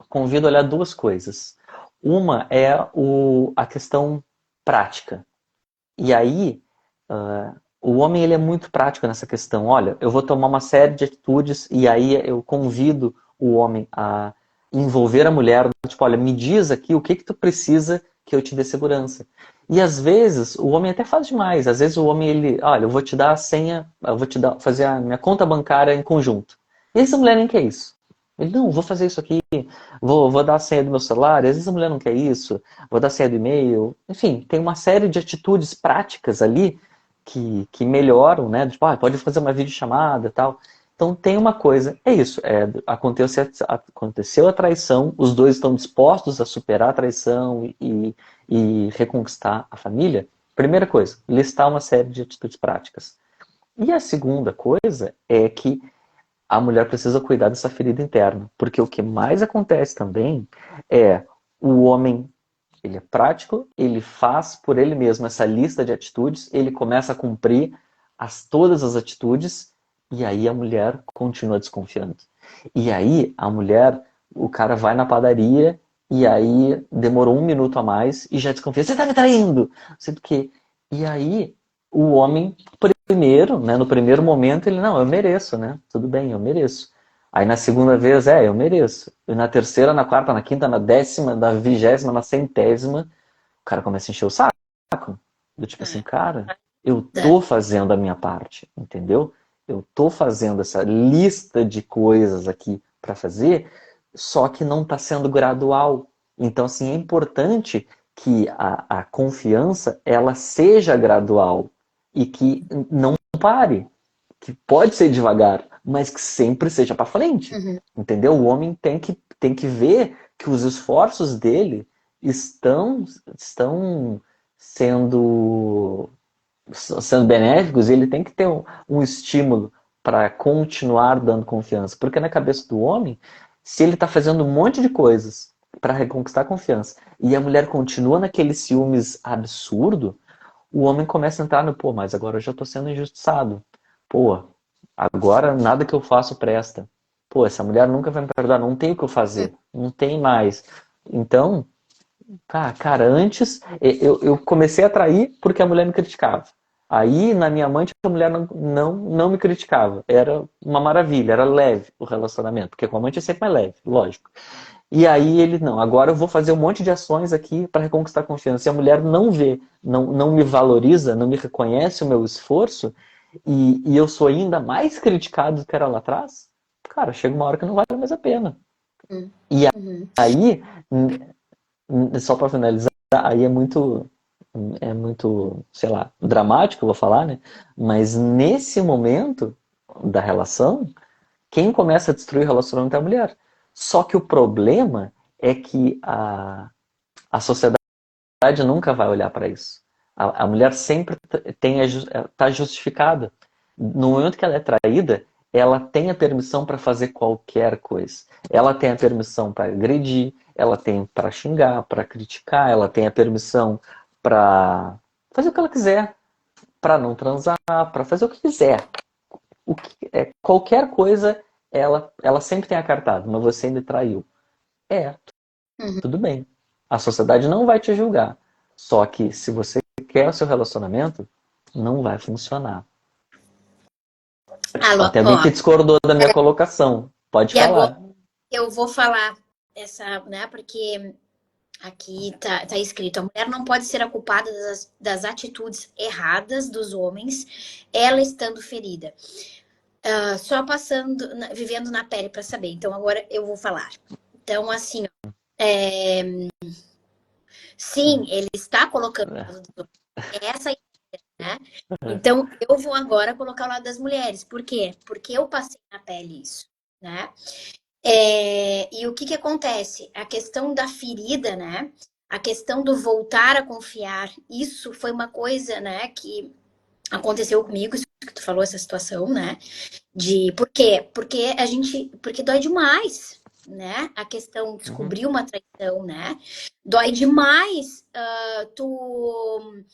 [SPEAKER 2] convido a olhar duas coisas. Uma é a questão prática. E aí, o homem ele é muito prático nessa questão. Olha, eu vou tomar uma série de atitudes e aí eu convido o homem a envolver a mulher. Tipo, olha, me diz aqui o que que tu precisa que eu te dê segurança. E às vezes o homem até faz demais. Às vezes o homem ele, olha, eu vou te dar a senha, eu vou te dar, fazer a minha conta bancária em conjunto. E essa mulher nem quer isso. Ele, não, vou fazer isso aqui, vou dar a senha do meu celular. E às vezes a mulher não quer isso, vou dar a senha do e-mail. Enfim, tem uma série de atitudes práticas ali que melhoram, né? Tipo, pode fazer uma videochamada e tal. Então tem uma coisa, é isso, aconteceu a traição, os dois estão dispostos a superar a traição e reconquistar a família. Primeira coisa, listar uma série de atitudes práticas. E a segunda coisa é que a mulher precisa cuidar dessa ferida interna, porque o que mais acontece também é o homem ele é prático, ele faz por ele mesmo essa lista de atitudes, ele começa a cumprir todas as atitudes, e aí a mulher continua desconfiando. E aí a mulher, o cara vai na padaria, e aí demorou 1 minuto a mais, e já desconfia, você tá me traindo! Não sei do quê. E aí o homem, primeiro, né, no primeiro momento, ele, não, eu mereço, né? Tudo bem, eu mereço. Aí na segunda vez, eu mereço. E na terceira, na quarta, na quinta, na décima, na vigésima, na centésima, o cara começa a encher o saco. Do tipo assim, cara, eu
[SPEAKER 1] É.
[SPEAKER 2] tô fazendo a minha parte, entendeu? Eu tô fazendo essa lista de coisas aqui para fazer, só que não tá sendo gradual. Então, assim, é importante que a confiança, ela seja gradual e que não pare, que pode ser devagar, mas que sempre seja para frente.
[SPEAKER 1] Uhum.
[SPEAKER 2] Entendeu? O homem tem que ver que os esforços dele estão sendo, sendo benéficos e ele tem que ter um estímulo para continuar dando confiança. Porque na cabeça do homem, se ele está fazendo um monte de coisas para reconquistar a confiança e a mulher continua naquele ciúmes absurdo, o homem começa a entrar no, pô, mas agora eu já estou sendo injustiçado. Pô, agora nada que eu faço presta. Pô, essa mulher nunca vai me perdoar, não tem o que eu fazer, não tem mais. Então, cara, antes eu comecei a trair porque a mulher me criticava. Aí, na minha amante, a mulher não me criticava. Era uma maravilha, era leve o relacionamento, porque com a amante é sempre mais leve, lógico. E aí ele, não, agora eu vou fazer um monte de ações aqui para reconquistar a confiança. E a mulher não vê, não me valoriza, não me reconhece o meu esforço, e eu sou ainda mais criticado do que era lá atrás, cara, chega uma hora que não vale mais a pena. E
[SPEAKER 1] Uhum.
[SPEAKER 2] aí, só para finalizar, aí é muito, sei lá, dramático, eu vou falar, né? Mas nesse momento da relação, quem começa a destruir o relacionamento é a mulher. Só que o problema é que a sociedade nunca vai olhar para isso. A mulher sempre está justificada. No momento que ela é traída, ela tem a permissão para fazer qualquer coisa. Ela tem a permissão para agredir, ela tem para xingar, para criticar, ela tem a permissão para fazer o que ela quiser. para não transar, para fazer o que quiser. Qualquer coisa, ela sempre tem acartado, mas você me traiu. É,
[SPEAKER 1] Uhum.
[SPEAKER 2] tudo bem. A sociedade não vai te julgar. Só que se você quer o seu relacionamento, não vai funcionar.
[SPEAKER 1] Alô,
[SPEAKER 2] Ó, tem alguém
[SPEAKER 1] ó,
[SPEAKER 2] que discordou da minha colocação. Pode
[SPEAKER 1] e agora
[SPEAKER 2] falar.
[SPEAKER 1] eu vou falar essa, né? Porque aqui tá escrito: a mulher não pode ser a culpada das atitudes erradas dos homens, ela estando ferida. Só passando, vivendo na pele para saber. Então agora eu vou falar. Então, assim, ó, sim, ele está colocando o lado dos homens. É essa a ideia, né? Então, eu vou agora colocar o lado das mulheres. Por quê? Porque eu passei na pele isso, né? E o que que acontece? A questão da ferida, né? A questão do voltar a confiar, isso foi uma coisa, né, que aconteceu comigo, isso que tu falou, essa situação, né? Por quê? Porque dói demais, né? A questão de
[SPEAKER 2] Uhum.
[SPEAKER 1] descobrir uma traição, né? Dói demais tu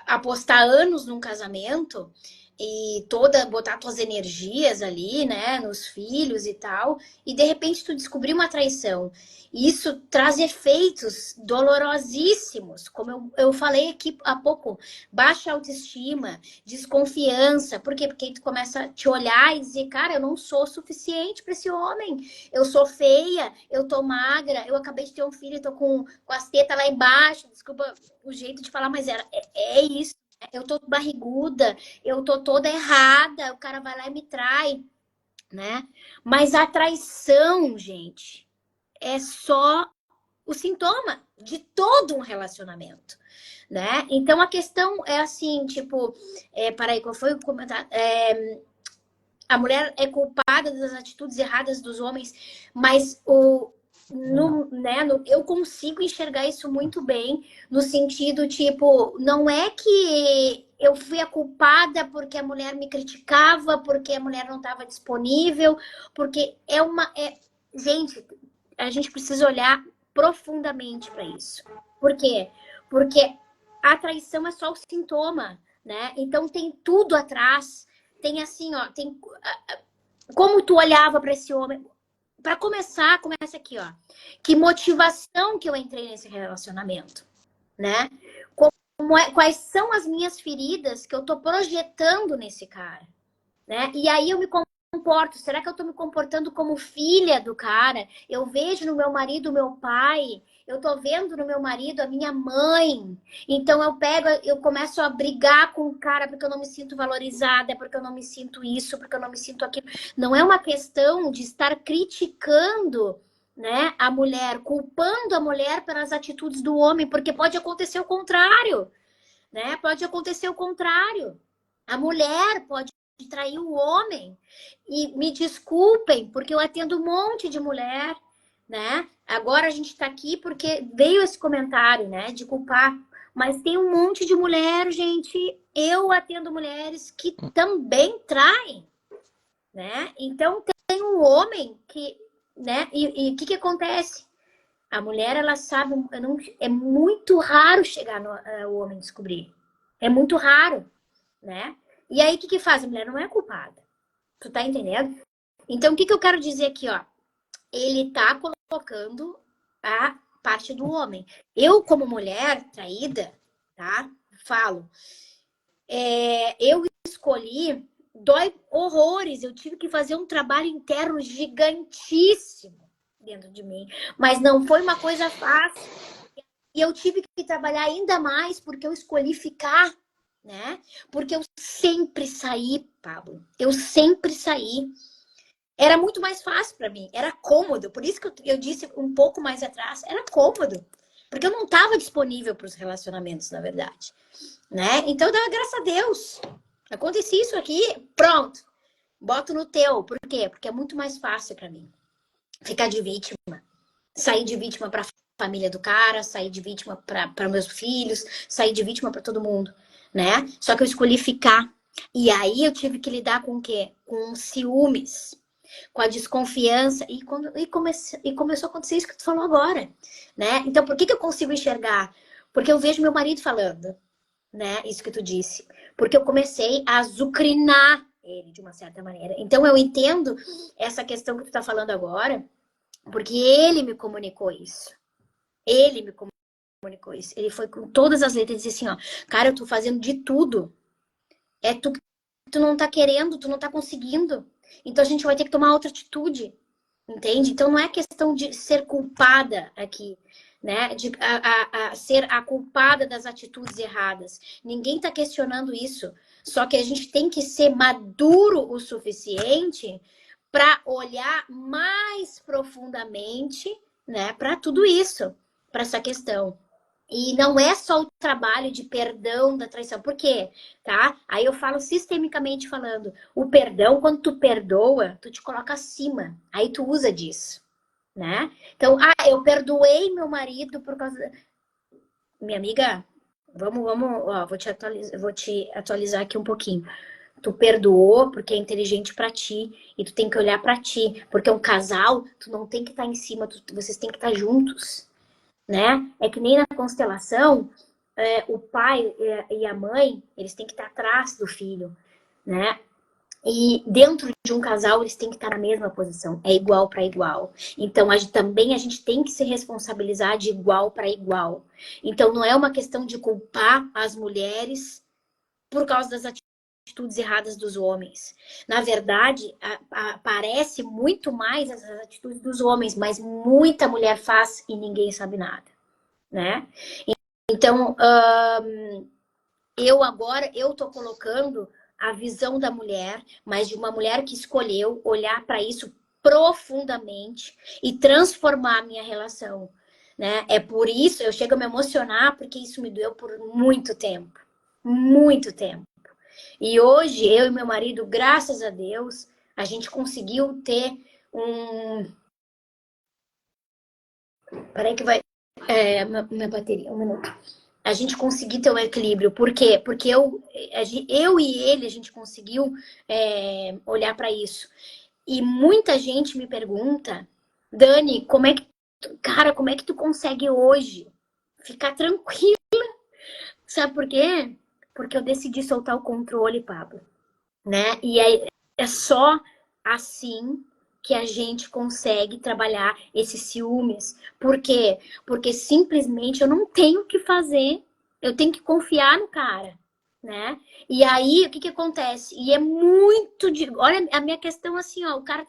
[SPEAKER 1] apostar anos num casamento e botar tuas energias ali, né, nos filhos e tal, e de repente tu descobrir uma traição. Isso traz efeitos dolorosíssimos, como eu falei aqui há pouco, baixa autoestima, desconfiança. Por quê? Porque tu começa a te olhar e dizer, cara, eu não sou suficiente para esse homem. Eu sou feia, eu tô magra, eu acabei de ter um filho, tô com as tetas lá embaixo. Desculpa o jeito de falar, mas é isso. Eu tô barriguda, eu tô toda errada, o cara vai lá e me trai, né? Mas a traição, gente, é só o sintoma de todo um relacionamento, né? Então a questão é assim, tipo, peraí, qual foi o comentário? A mulher é culpada das atitudes erradas dos homens, mas eu consigo enxergar isso muito bem, no sentido, tipo, não é que eu fui a culpada porque a mulher me criticava, porque a mulher não estava disponível, porque gente, a gente precisa olhar profundamente para isso. Por quê? Porque a traição é só o sintoma, né? Então tem tudo atrás. Tem assim, ó, tem como tu olhava para esse homem. Para começar, começa aqui, ó. Que motivação que eu entrei nesse relacionamento, né? Quais são as minhas feridas que eu tô projetando nesse cara, né? E aí eu me comporto. Será que eu tô me comportando como filha do cara? Eu vejo no meu marido o meu pai. Eu tô vendo no meu marido a minha mãe. Então eu começo a brigar com o cara porque eu não me sinto valorizada, porque eu não me sinto isso, porque eu não me sinto aquilo. Não é uma questão de estar criticando, né, a mulher, culpando a mulher pelas atitudes do homem, porque pode acontecer o contrário, né? Pode acontecer o contrário. A mulher pode trair o homem. E me desculpem, porque eu atendo um monte de mulher, né? Agora a gente está aqui porque veio esse comentário, né, de culpar. Mas tem um monte de mulher, gente. Eu atendo mulheres que também traem, né? Então tem um homem que, né? E o que acontece? A mulher, ela sabe, é muito raro chegar o homem descobrir. É muito raro, né? E aí, o que faz? A mulher não é culpada. Tu tá entendendo? Então, o que eu quero dizer aqui, ó? Ele tá colocando a parte do homem. Eu, como mulher traída, tá? Falo. Eu escolhi, dói horrores. Eu tive que fazer um trabalho interno gigantíssimo dentro de mim. Mas não foi uma coisa fácil. E eu tive que trabalhar ainda mais porque eu escolhi ficar, né? Porque eu sempre saí, Pablo. Eu sempre saí. Era muito mais fácil para mim, era cômodo. Por isso que eu disse um pouco mais atrás, era cômodo. Porque eu não estava disponível para os relacionamentos, na verdade, né? Então, eu dava graças a Deus. Acontecia isso aqui, pronto. Boto no teu. Por quê? Porque é muito mais fácil para mim ficar de vítima. Sair de vítima para a família do cara, sair de vítima para meus filhos, sair de vítima para todo mundo, né? Só que eu escolhi ficar. E aí eu tive que lidar com o quê? Com ciúmes, com a desconfiança. E começou a acontecer isso que tu falou agora, né? Então, por que eu consigo enxergar? Porque eu vejo meu marido falando, né? Isso que tu disse. Porque eu comecei a azucrinar ele de uma certa maneira. Então eu entendo essa questão que tu tá falando agora, porque ele me comunicou isso. Ele me comunicou isso. Ele foi com todas as letras e disse assim, ó, cara, eu tô fazendo de tudo. É tu que tu não tá querendo, tu não tá conseguindo. Então a gente vai ter que tomar outra atitude. Entende? Então não é questão de ser culpada aqui, né? De ser a culpada das atitudes erradas. Ninguém está questionando isso. Só que a gente tem que ser maduro o suficiente para olhar mais profundamente, né, para tudo isso, para essa questão. E não é só o trabalho de perdão da traição. Por quê? Tá? Aí eu falo sistemicamente falando. O perdão, quando tu perdoa, tu te coloca acima. Aí tu usa disso, né? Então, eu perdoei meu marido por causa... Minha amiga, vamos, ó, vou te atualizar aqui um pouquinho. Tu perdoou porque é inteligente pra ti. E tu tem que olhar pra ti. Porque um casal, tu não tem que estar em cima, vocês têm que estar juntos, né? É que nem na constelação, o pai e a mãe, eles têm que estar atrás do filho, né? E dentro de um casal, eles têm que estar na mesma posição, é igual para igual. Então, também a gente tem que se responsabilizar de igual para igual. Então, não é uma questão de culpar as mulheres por causa das atitudes erradas dos homens. Na verdade, parece muito mais as atitudes dos homens, mas muita mulher faz e ninguém sabe nada, né? Então, eu tô colocando a visão da mulher, mas de uma mulher que escolheu olhar para isso profundamente e transformar a minha relação, né? É por isso eu chego a me emocionar, porque isso me doeu por muito tempo. Muito tempo. E hoje, eu e meu marido, graças a Deus, a gente conseguiu ter um... Peraí que vai... minha bateria, um minuto. A gente conseguiu ter um equilíbrio. Por quê? Porque eu e ele, a gente conseguiu olhar para isso. E muita gente me pergunta, Dani, como é que tu consegue hoje ficar tranquila? Sabe por quê? Porque eu decidi soltar o controle, Pablo, né? E é só assim que a gente consegue trabalhar esses ciúmes. Por quê? Porque simplesmente eu não tenho o que fazer. Eu tenho que confiar no cara, né? E aí, o que que acontece? E é muito de... Olha, a minha questão assim, ó, o cara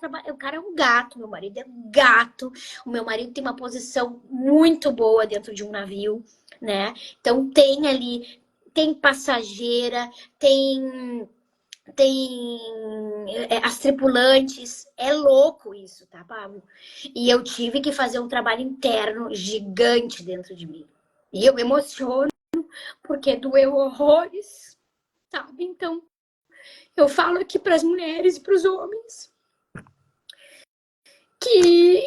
[SPEAKER 1] é um gato, meu marido é um gato. O meu marido tem uma posição muito boa dentro de um navio, né? Então tem ali, tem passageira, tem as tripulantes, é louco isso, tá, Pablo? E eu tive que fazer um trabalho interno gigante dentro de mim. E eu me emociono porque doeu horrores, sabe? Então, eu falo aqui para as mulheres e para os homens que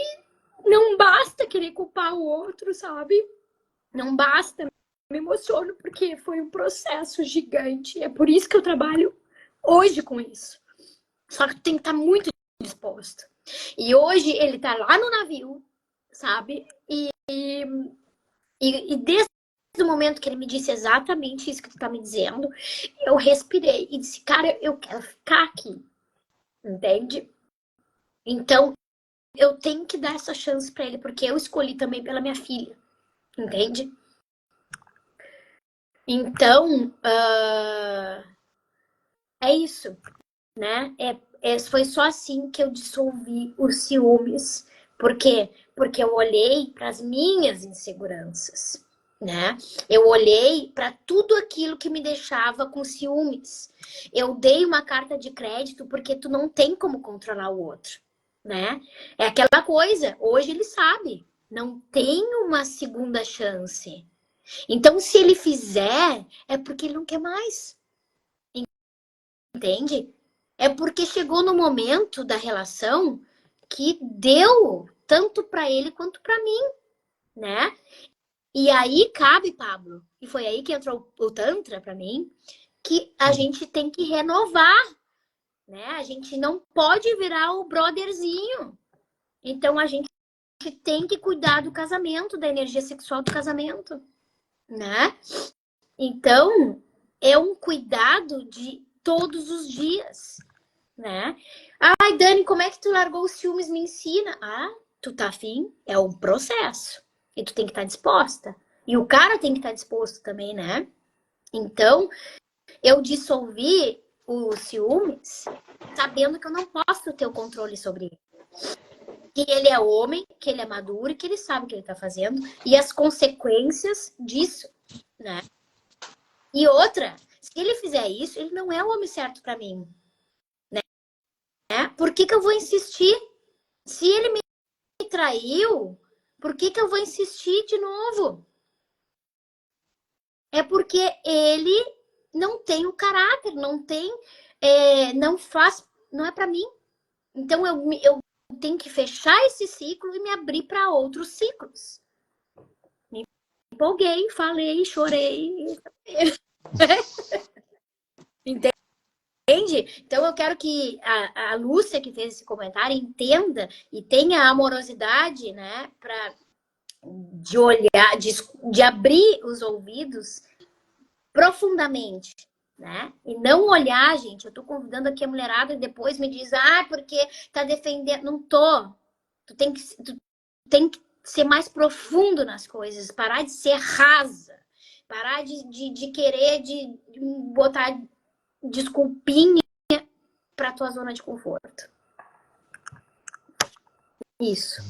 [SPEAKER 1] não basta querer culpar o outro, sabe? Não basta. Me emociono porque foi um processo gigante. É por isso que eu trabalho hoje com isso. Só que tu tem que estar muito disposto. E hoje ele tá lá no navio, sabe? E desde o momento que ele me disse exatamente isso que tu tá me dizendo, eu respirei e disse, cara, eu quero ficar aqui. Entende? Então, eu tenho que dar essa chance pra ele, porque eu escolhi também pela minha filha. Entende? Então, é isso, né? Foi só assim que eu dissolvi os ciúmes. Por quê? Porque eu olhei para as minhas inseguranças, né? Eu olhei para tudo aquilo que me deixava com ciúmes. Eu dei uma carta de crédito porque tu não tem como controlar o outro, né? É aquela coisa, hoje ele sabe, não tem uma segunda chance. Então, se ele fizer, é porque ele não quer mais, entende? É porque chegou no momento da relação que deu tanto para ele quanto para mim, né? E aí cabe, Pablo, e foi aí que entrou o Tantra para mim, que a gente tem que renovar, né? A gente não pode virar o brotherzinho. Então a gente tem que cuidar do casamento, da energia sexual do casamento, né? Então, é um cuidado de todos os dias, né? Ai, Dani, como é que tu largou os ciúmes? Me ensina. Ah, tu tá afim? É um processo. E tu tem que estar disposta. E o cara tem que estar disposto também, né? Então, eu dissolvi os ciúmes sabendo que eu não posso ter o controle sobre ele. Que ele é homem, que ele é maduro, que ele sabe o que ele tá fazendo e as consequências disso, né? E outra, se ele fizer isso, ele não é o homem certo para mim, né? Por que que eu vou insistir? Se ele me traiu, por que que eu vou insistir de novo? É porque ele não tem o caráter, não tem, não faz, não é para mim. Então eu tenho que fechar esse ciclo e me abrir para outros ciclos. Me empolguei, falei, chorei. Entende? Então eu quero que a Lúcia, que fez esse comentário, entenda e tenha amorosidade, né, de olhar, de abrir os ouvidos profundamente, né? E não olhar, gente. Eu tô convidando aqui a mulherada e depois me diz, porque tá defendendo. Não tô. Tu tem que ser mais profundo nas coisas, parar de ser rasa, parar de querer de botar desculpinha pra tua zona de conforto. Isso.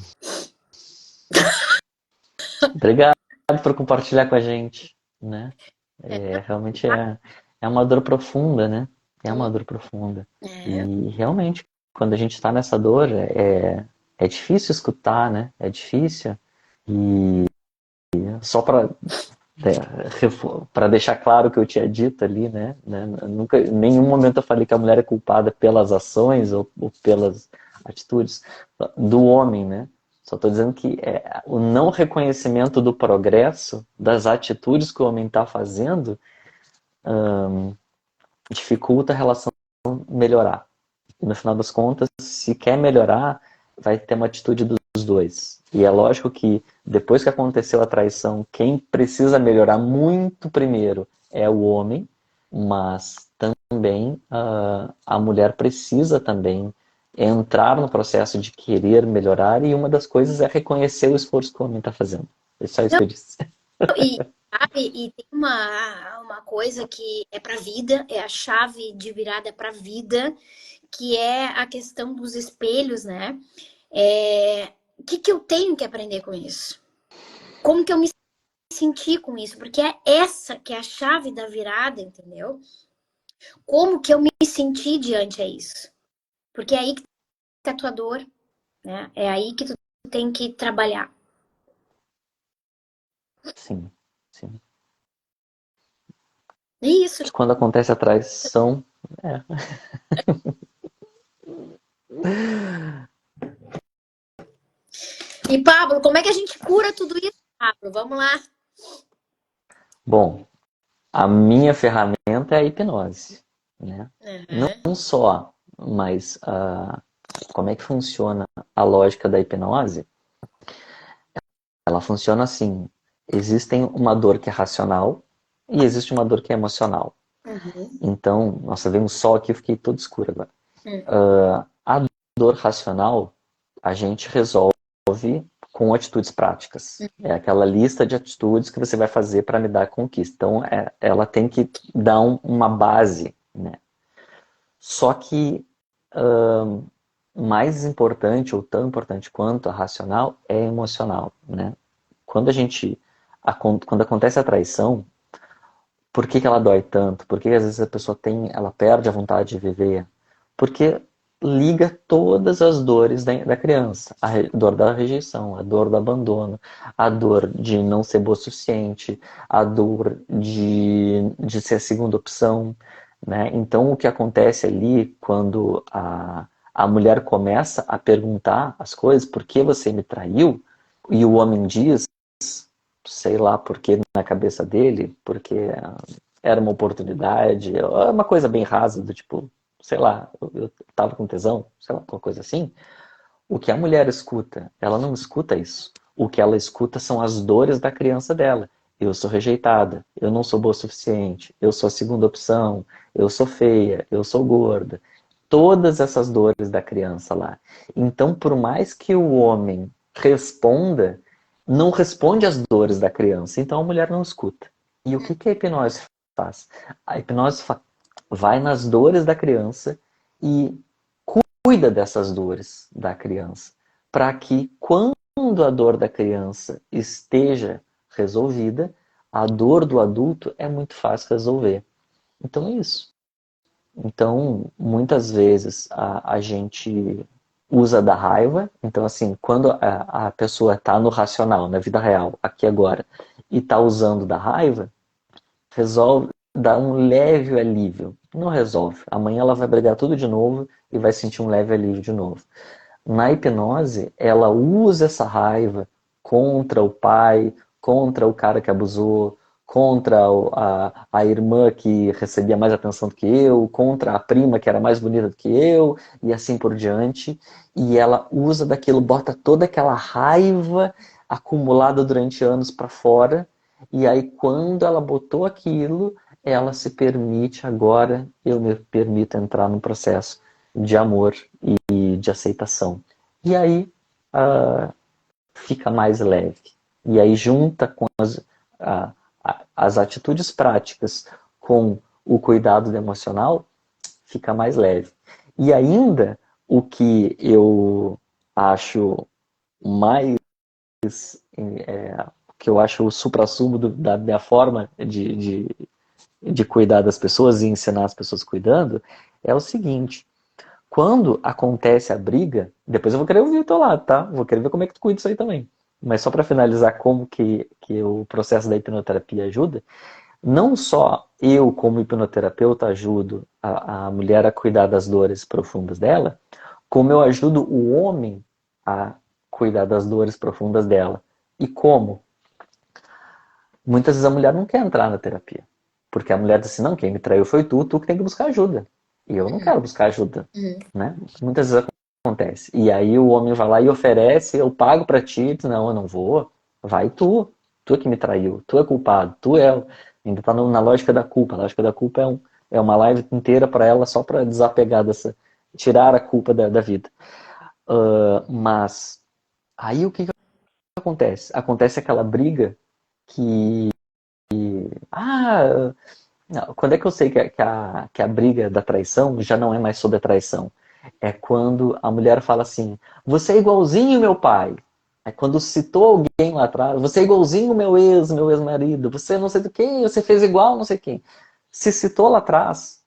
[SPEAKER 2] Obrigado por compartilhar com a gente, né? Realmente é uma dor profunda, né? É uma dor profunda.
[SPEAKER 1] É.
[SPEAKER 2] E realmente, quando a gente está nessa dor, é difícil escutar, né? É difícil. E só para deixar claro o que eu tinha dito ali, né? Nunca, em nenhum momento eu falei que a mulher é culpada pelas ações ou pelas atitudes do homem, né? Só estou dizendo que o não reconhecimento do progresso, das atitudes que o homem está fazendo, dificulta a relação melhorar. E no final das contas, se quer melhorar, vai ter uma atitude dos dois. E é lógico que depois que aconteceu a traição, quem precisa melhorar muito primeiro é o homem, mas também a mulher precisa também entrar no processo de querer melhorar, e uma das coisas é reconhecer o esforço que o homem está fazendo. É só isso
[SPEAKER 1] Não,
[SPEAKER 2] que eu disse.
[SPEAKER 1] e tem uma coisa que é para a vida, é a chave de virada para a vida, que é a questão dos espelhos, né? O que eu tenho que aprender com isso? Como que eu me senti com isso? Porque é essa que é a chave da virada, entendeu? Como que eu me senti diante a isso? Porque é aí que tá a tua dor, né? É aí que tu tem que trabalhar.
[SPEAKER 2] Sim, sim.
[SPEAKER 1] Isso.
[SPEAKER 2] Quando acontece a traição, é.
[SPEAKER 1] E Pablo, como é que a gente cura tudo isso, Pablo? Vamos lá.
[SPEAKER 2] Bom, a minha ferramenta é a hipnose, né?
[SPEAKER 1] Uhum.
[SPEAKER 2] Não só, mas como é que funciona a lógica da hipnose? Ela funciona assim: existem uma dor que é racional e existe uma dor que é emocional.
[SPEAKER 1] Uhum.
[SPEAKER 2] Então, nossa, veio um sol aqui, eu fiquei todo escuro agora.
[SPEAKER 1] Uhum.
[SPEAKER 2] A dor racional a gente resolve com atitudes práticas. É aquela lista de atitudes que você vai fazer para lidar com conquista. Então, ela tem que dar uma base, né? Só que mais importante ou tão importante quanto a racional é emocional, né? Quando quando acontece a traição, por que ela dói tanto? Por que às vezes a pessoa ela perde a vontade de viver? Porque liga todas as dores da criança. Dor da rejeição, a dor do abandono, a dor de não ser boa o suficiente, a dor de ser a segunda opção, né? Então o que acontece ali quando a mulher começa a perguntar as coisas, por que você me traiu? E o homem diz, sei lá por que na cabeça dele, porque era uma oportunidade, é uma coisa bem rasa, do tipo, sei lá, eu tava com tesão, sei lá, uma coisa assim. O que a mulher escuta, ela não escuta isso. O que ela escuta são as dores da criança dela. eu sou rejeitada, eu não sou boa o suficiente, eu sou a segunda opção, eu sou feia, eu sou gorda. Todas essas dores da criança lá. Então, por mais que o homem responda, não responde às dores da criança. Então a mulher não escuta. E o que que a hipnose faz? A hipnose vai nas dores da criança e cuida dessas dores da criança, para que quando a dor da criança esteja resolvida, a dor do adulto é muito fácil resolver. Então é isso. Então, muitas vezes a gente usa da raiva. Então, assim, quando a pessoa está no racional, na vida real, aqui agora, e está usando da raiva, resolve, dá um leve alívio. Não resolve. Amanhã ela vai brigar tudo de novo e vai sentir um leve alívio de novo. Na hipnose, ela usa essa raiva contra o pai, contra o cara que abusou, contra a irmã que recebia mais atenção do que eu, contra a prima que era mais bonita do que eu, e assim por diante. E ela usa daquilo, bota toda aquela raiva acumulada durante anos para fora, e aí quando ela botou aquilo, ela se permite agora, eu me permito entrar num processo de amor e de aceitação. E aí fica mais leve. E aí junta com as atitudes práticas com o cuidado emocional, fica mais leve. E ainda o que eu acho mais que eu acho o suprassumo da minha forma de cuidar das pessoas e ensinar as pessoas cuidando é o seguinte: quando acontece a briga, depois eu vou querer ouvir o teu lado, tá? Vou querer ver como é que tu cuida isso aí também. Mas só para finalizar como que o processo da hipnoterapia ajuda, não só eu, como hipnoterapeuta, ajudo a mulher a cuidar das dores profundas dela, como eu ajudo o homem a cuidar das dores profundas dela. E como? Muitas vezes a mulher não quer entrar na terapia. Porque a mulher diz assim, não, quem me traiu foi tu que tem que buscar ajuda. E eu não quero buscar ajuda. Né? Muitas vezes acontece. E aí o homem vai lá e oferece, eu pago pra ti, e diz, não, eu não vou. Vai tu. Tu é que me traiu. Tu é culpado. Tu é. Ainda tá na lógica da culpa. A lógica da culpa é uma live inteira para ela só para desapegar dessa. Tirar a culpa da vida. Mas aí o que acontece? Acontece aquela briga que. Ah, não, quando é que eu sei que a briga da traição já não é mais sobre a traição? É quando a mulher fala assim, você é igualzinho meu pai. É quando citou alguém lá atrás, você é igualzinho meu ex-marido, você não sei do que, você fez igual não sei quem. Se citou lá atrás,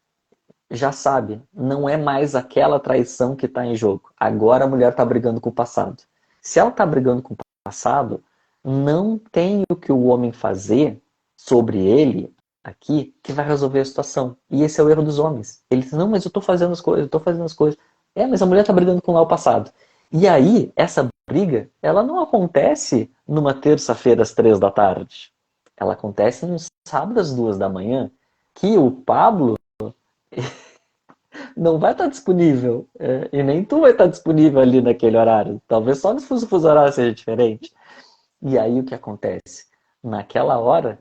[SPEAKER 2] já sabe, não é mais aquela traição que está em jogo. Agora a mulher está brigando com o passado. Se ela está brigando com o passado, não tem o que o homem fazer sobre ele aqui que vai resolver a situação. E esse é o erro dos homens. Eles dizem, não, mas eu estou fazendo as coisas, eu estou fazendo as coisas. É, mas a mulher está brigando com lá o passado. E aí, essa briga, ela não acontece numa terça-feira às 3 da tarde. Ela acontece num sábado às 2 da manhã, que o Pablo não vai estar disponível. E nem tu vai estar disponível ali naquele horário. Talvez só no fuso horário seja diferente. E aí o que acontece? Naquela hora,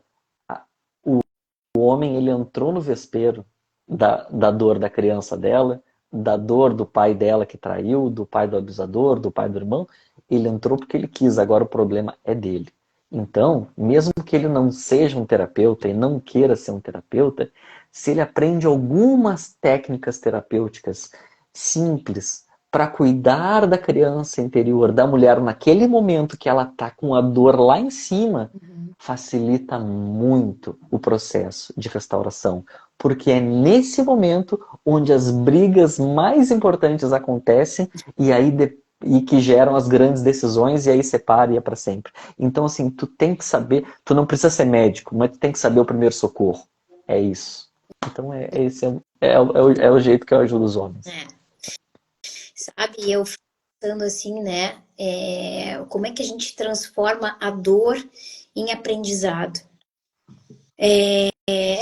[SPEAKER 2] o homem ele entrou no vespeiro da dor da criança dela, da dor do pai dela que traiu, do pai do abusador, do pai do irmão. Ele entrou porque ele quis, agora o problema é dele. Então, mesmo que ele não seja um terapeuta e não queira ser um terapeuta, se ele aprende algumas técnicas terapêuticas simples para cuidar da criança interior, da mulher, naquele momento que ela está com a dor lá em cima, facilita muito o processo de restauração. Porque é nesse momento onde as brigas mais importantes acontecem e que geram as grandes decisões e aí separa e é para sempre. Então, assim, tu tem que saber, tu não precisa ser médico, mas tu tem que saber o primeiro socorro. É isso. Então, esse é o jeito que eu ajudo os homens.
[SPEAKER 1] Sabe, eu pensando assim, né? Como é que a gente transforma a dor em aprendizado? É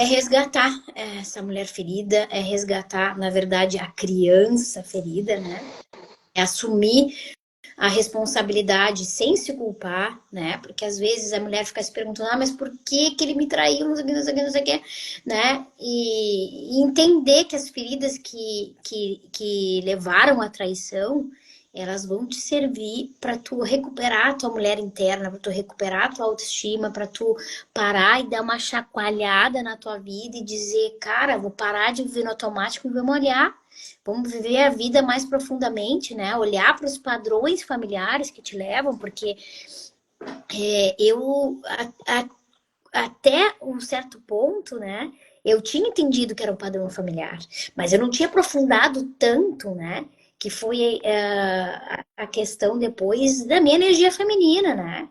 [SPEAKER 1] resgatar essa mulher ferida, é resgatar, na verdade, a criança ferida, né? É assumir a responsabilidade sem se culpar, né? Porque às vezes a mulher fica se perguntando, ah, mas por que que ele me traiu, não sei o que, não sei o que, não sei o que, né? E entender que as feridas que levaram à traição, elas vão te servir para tu recuperar a tua mulher interna, para tu recuperar a tua autoestima, para tu parar e dar uma chacoalhada na tua vida e dizer, cara, vou parar de viver no automático e vamos olhar. Vamos viver a vida mais profundamente, né? Olhar para os padrões familiares que te levam, porque eu até um certo ponto, né? Eu tinha entendido que era o padrão familiar, mas eu não tinha aprofundado tanto, né? Que foi a questão depois da minha energia feminina, né?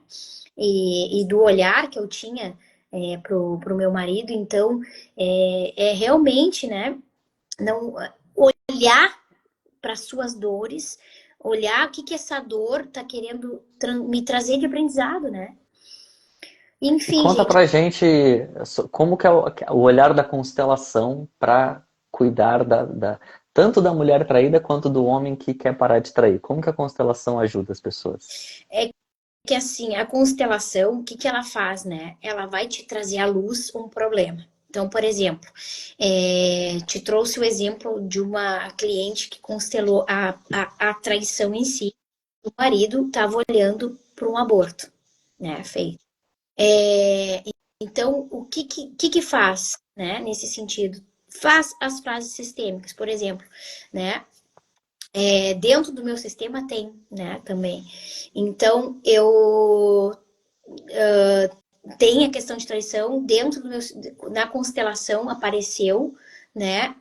[SPEAKER 1] E do olhar que eu tinha pro meu marido. Então, realmente, né? Não olhar para suas dores, olhar o que que essa dor está querendo me trazer de aprendizado, né?
[SPEAKER 2] E
[SPEAKER 1] Enfim,
[SPEAKER 2] conta
[SPEAKER 1] gente,
[SPEAKER 2] pra gente como que é o olhar da constelação para cuidar tanto da mulher traída quanto do homem que quer parar de trair. Como que a constelação ajuda as pessoas?
[SPEAKER 1] é que assim, a constelação, o que que ela faz, né? Ela vai te trazer à luz um problema. Então, por exemplo, te trouxe o exemplo de uma cliente que constelou a traição em si. O marido estava olhando para um aborto, né? Feito. Então, o que faz, né, nesse sentido? Faz as frases sistêmicas, por exemplo, né? Dentro do meu sistema tem, né, também. Então, eu tenho a questão de traição dentro do meu, na constelação apareceu, né?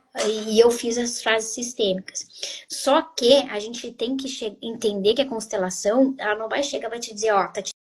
[SPEAKER 1] E eu fiz as frases sistêmicas. Só que a gente tem que entender que a constelação, ela não vai chegar, vai te dizer, ó, tá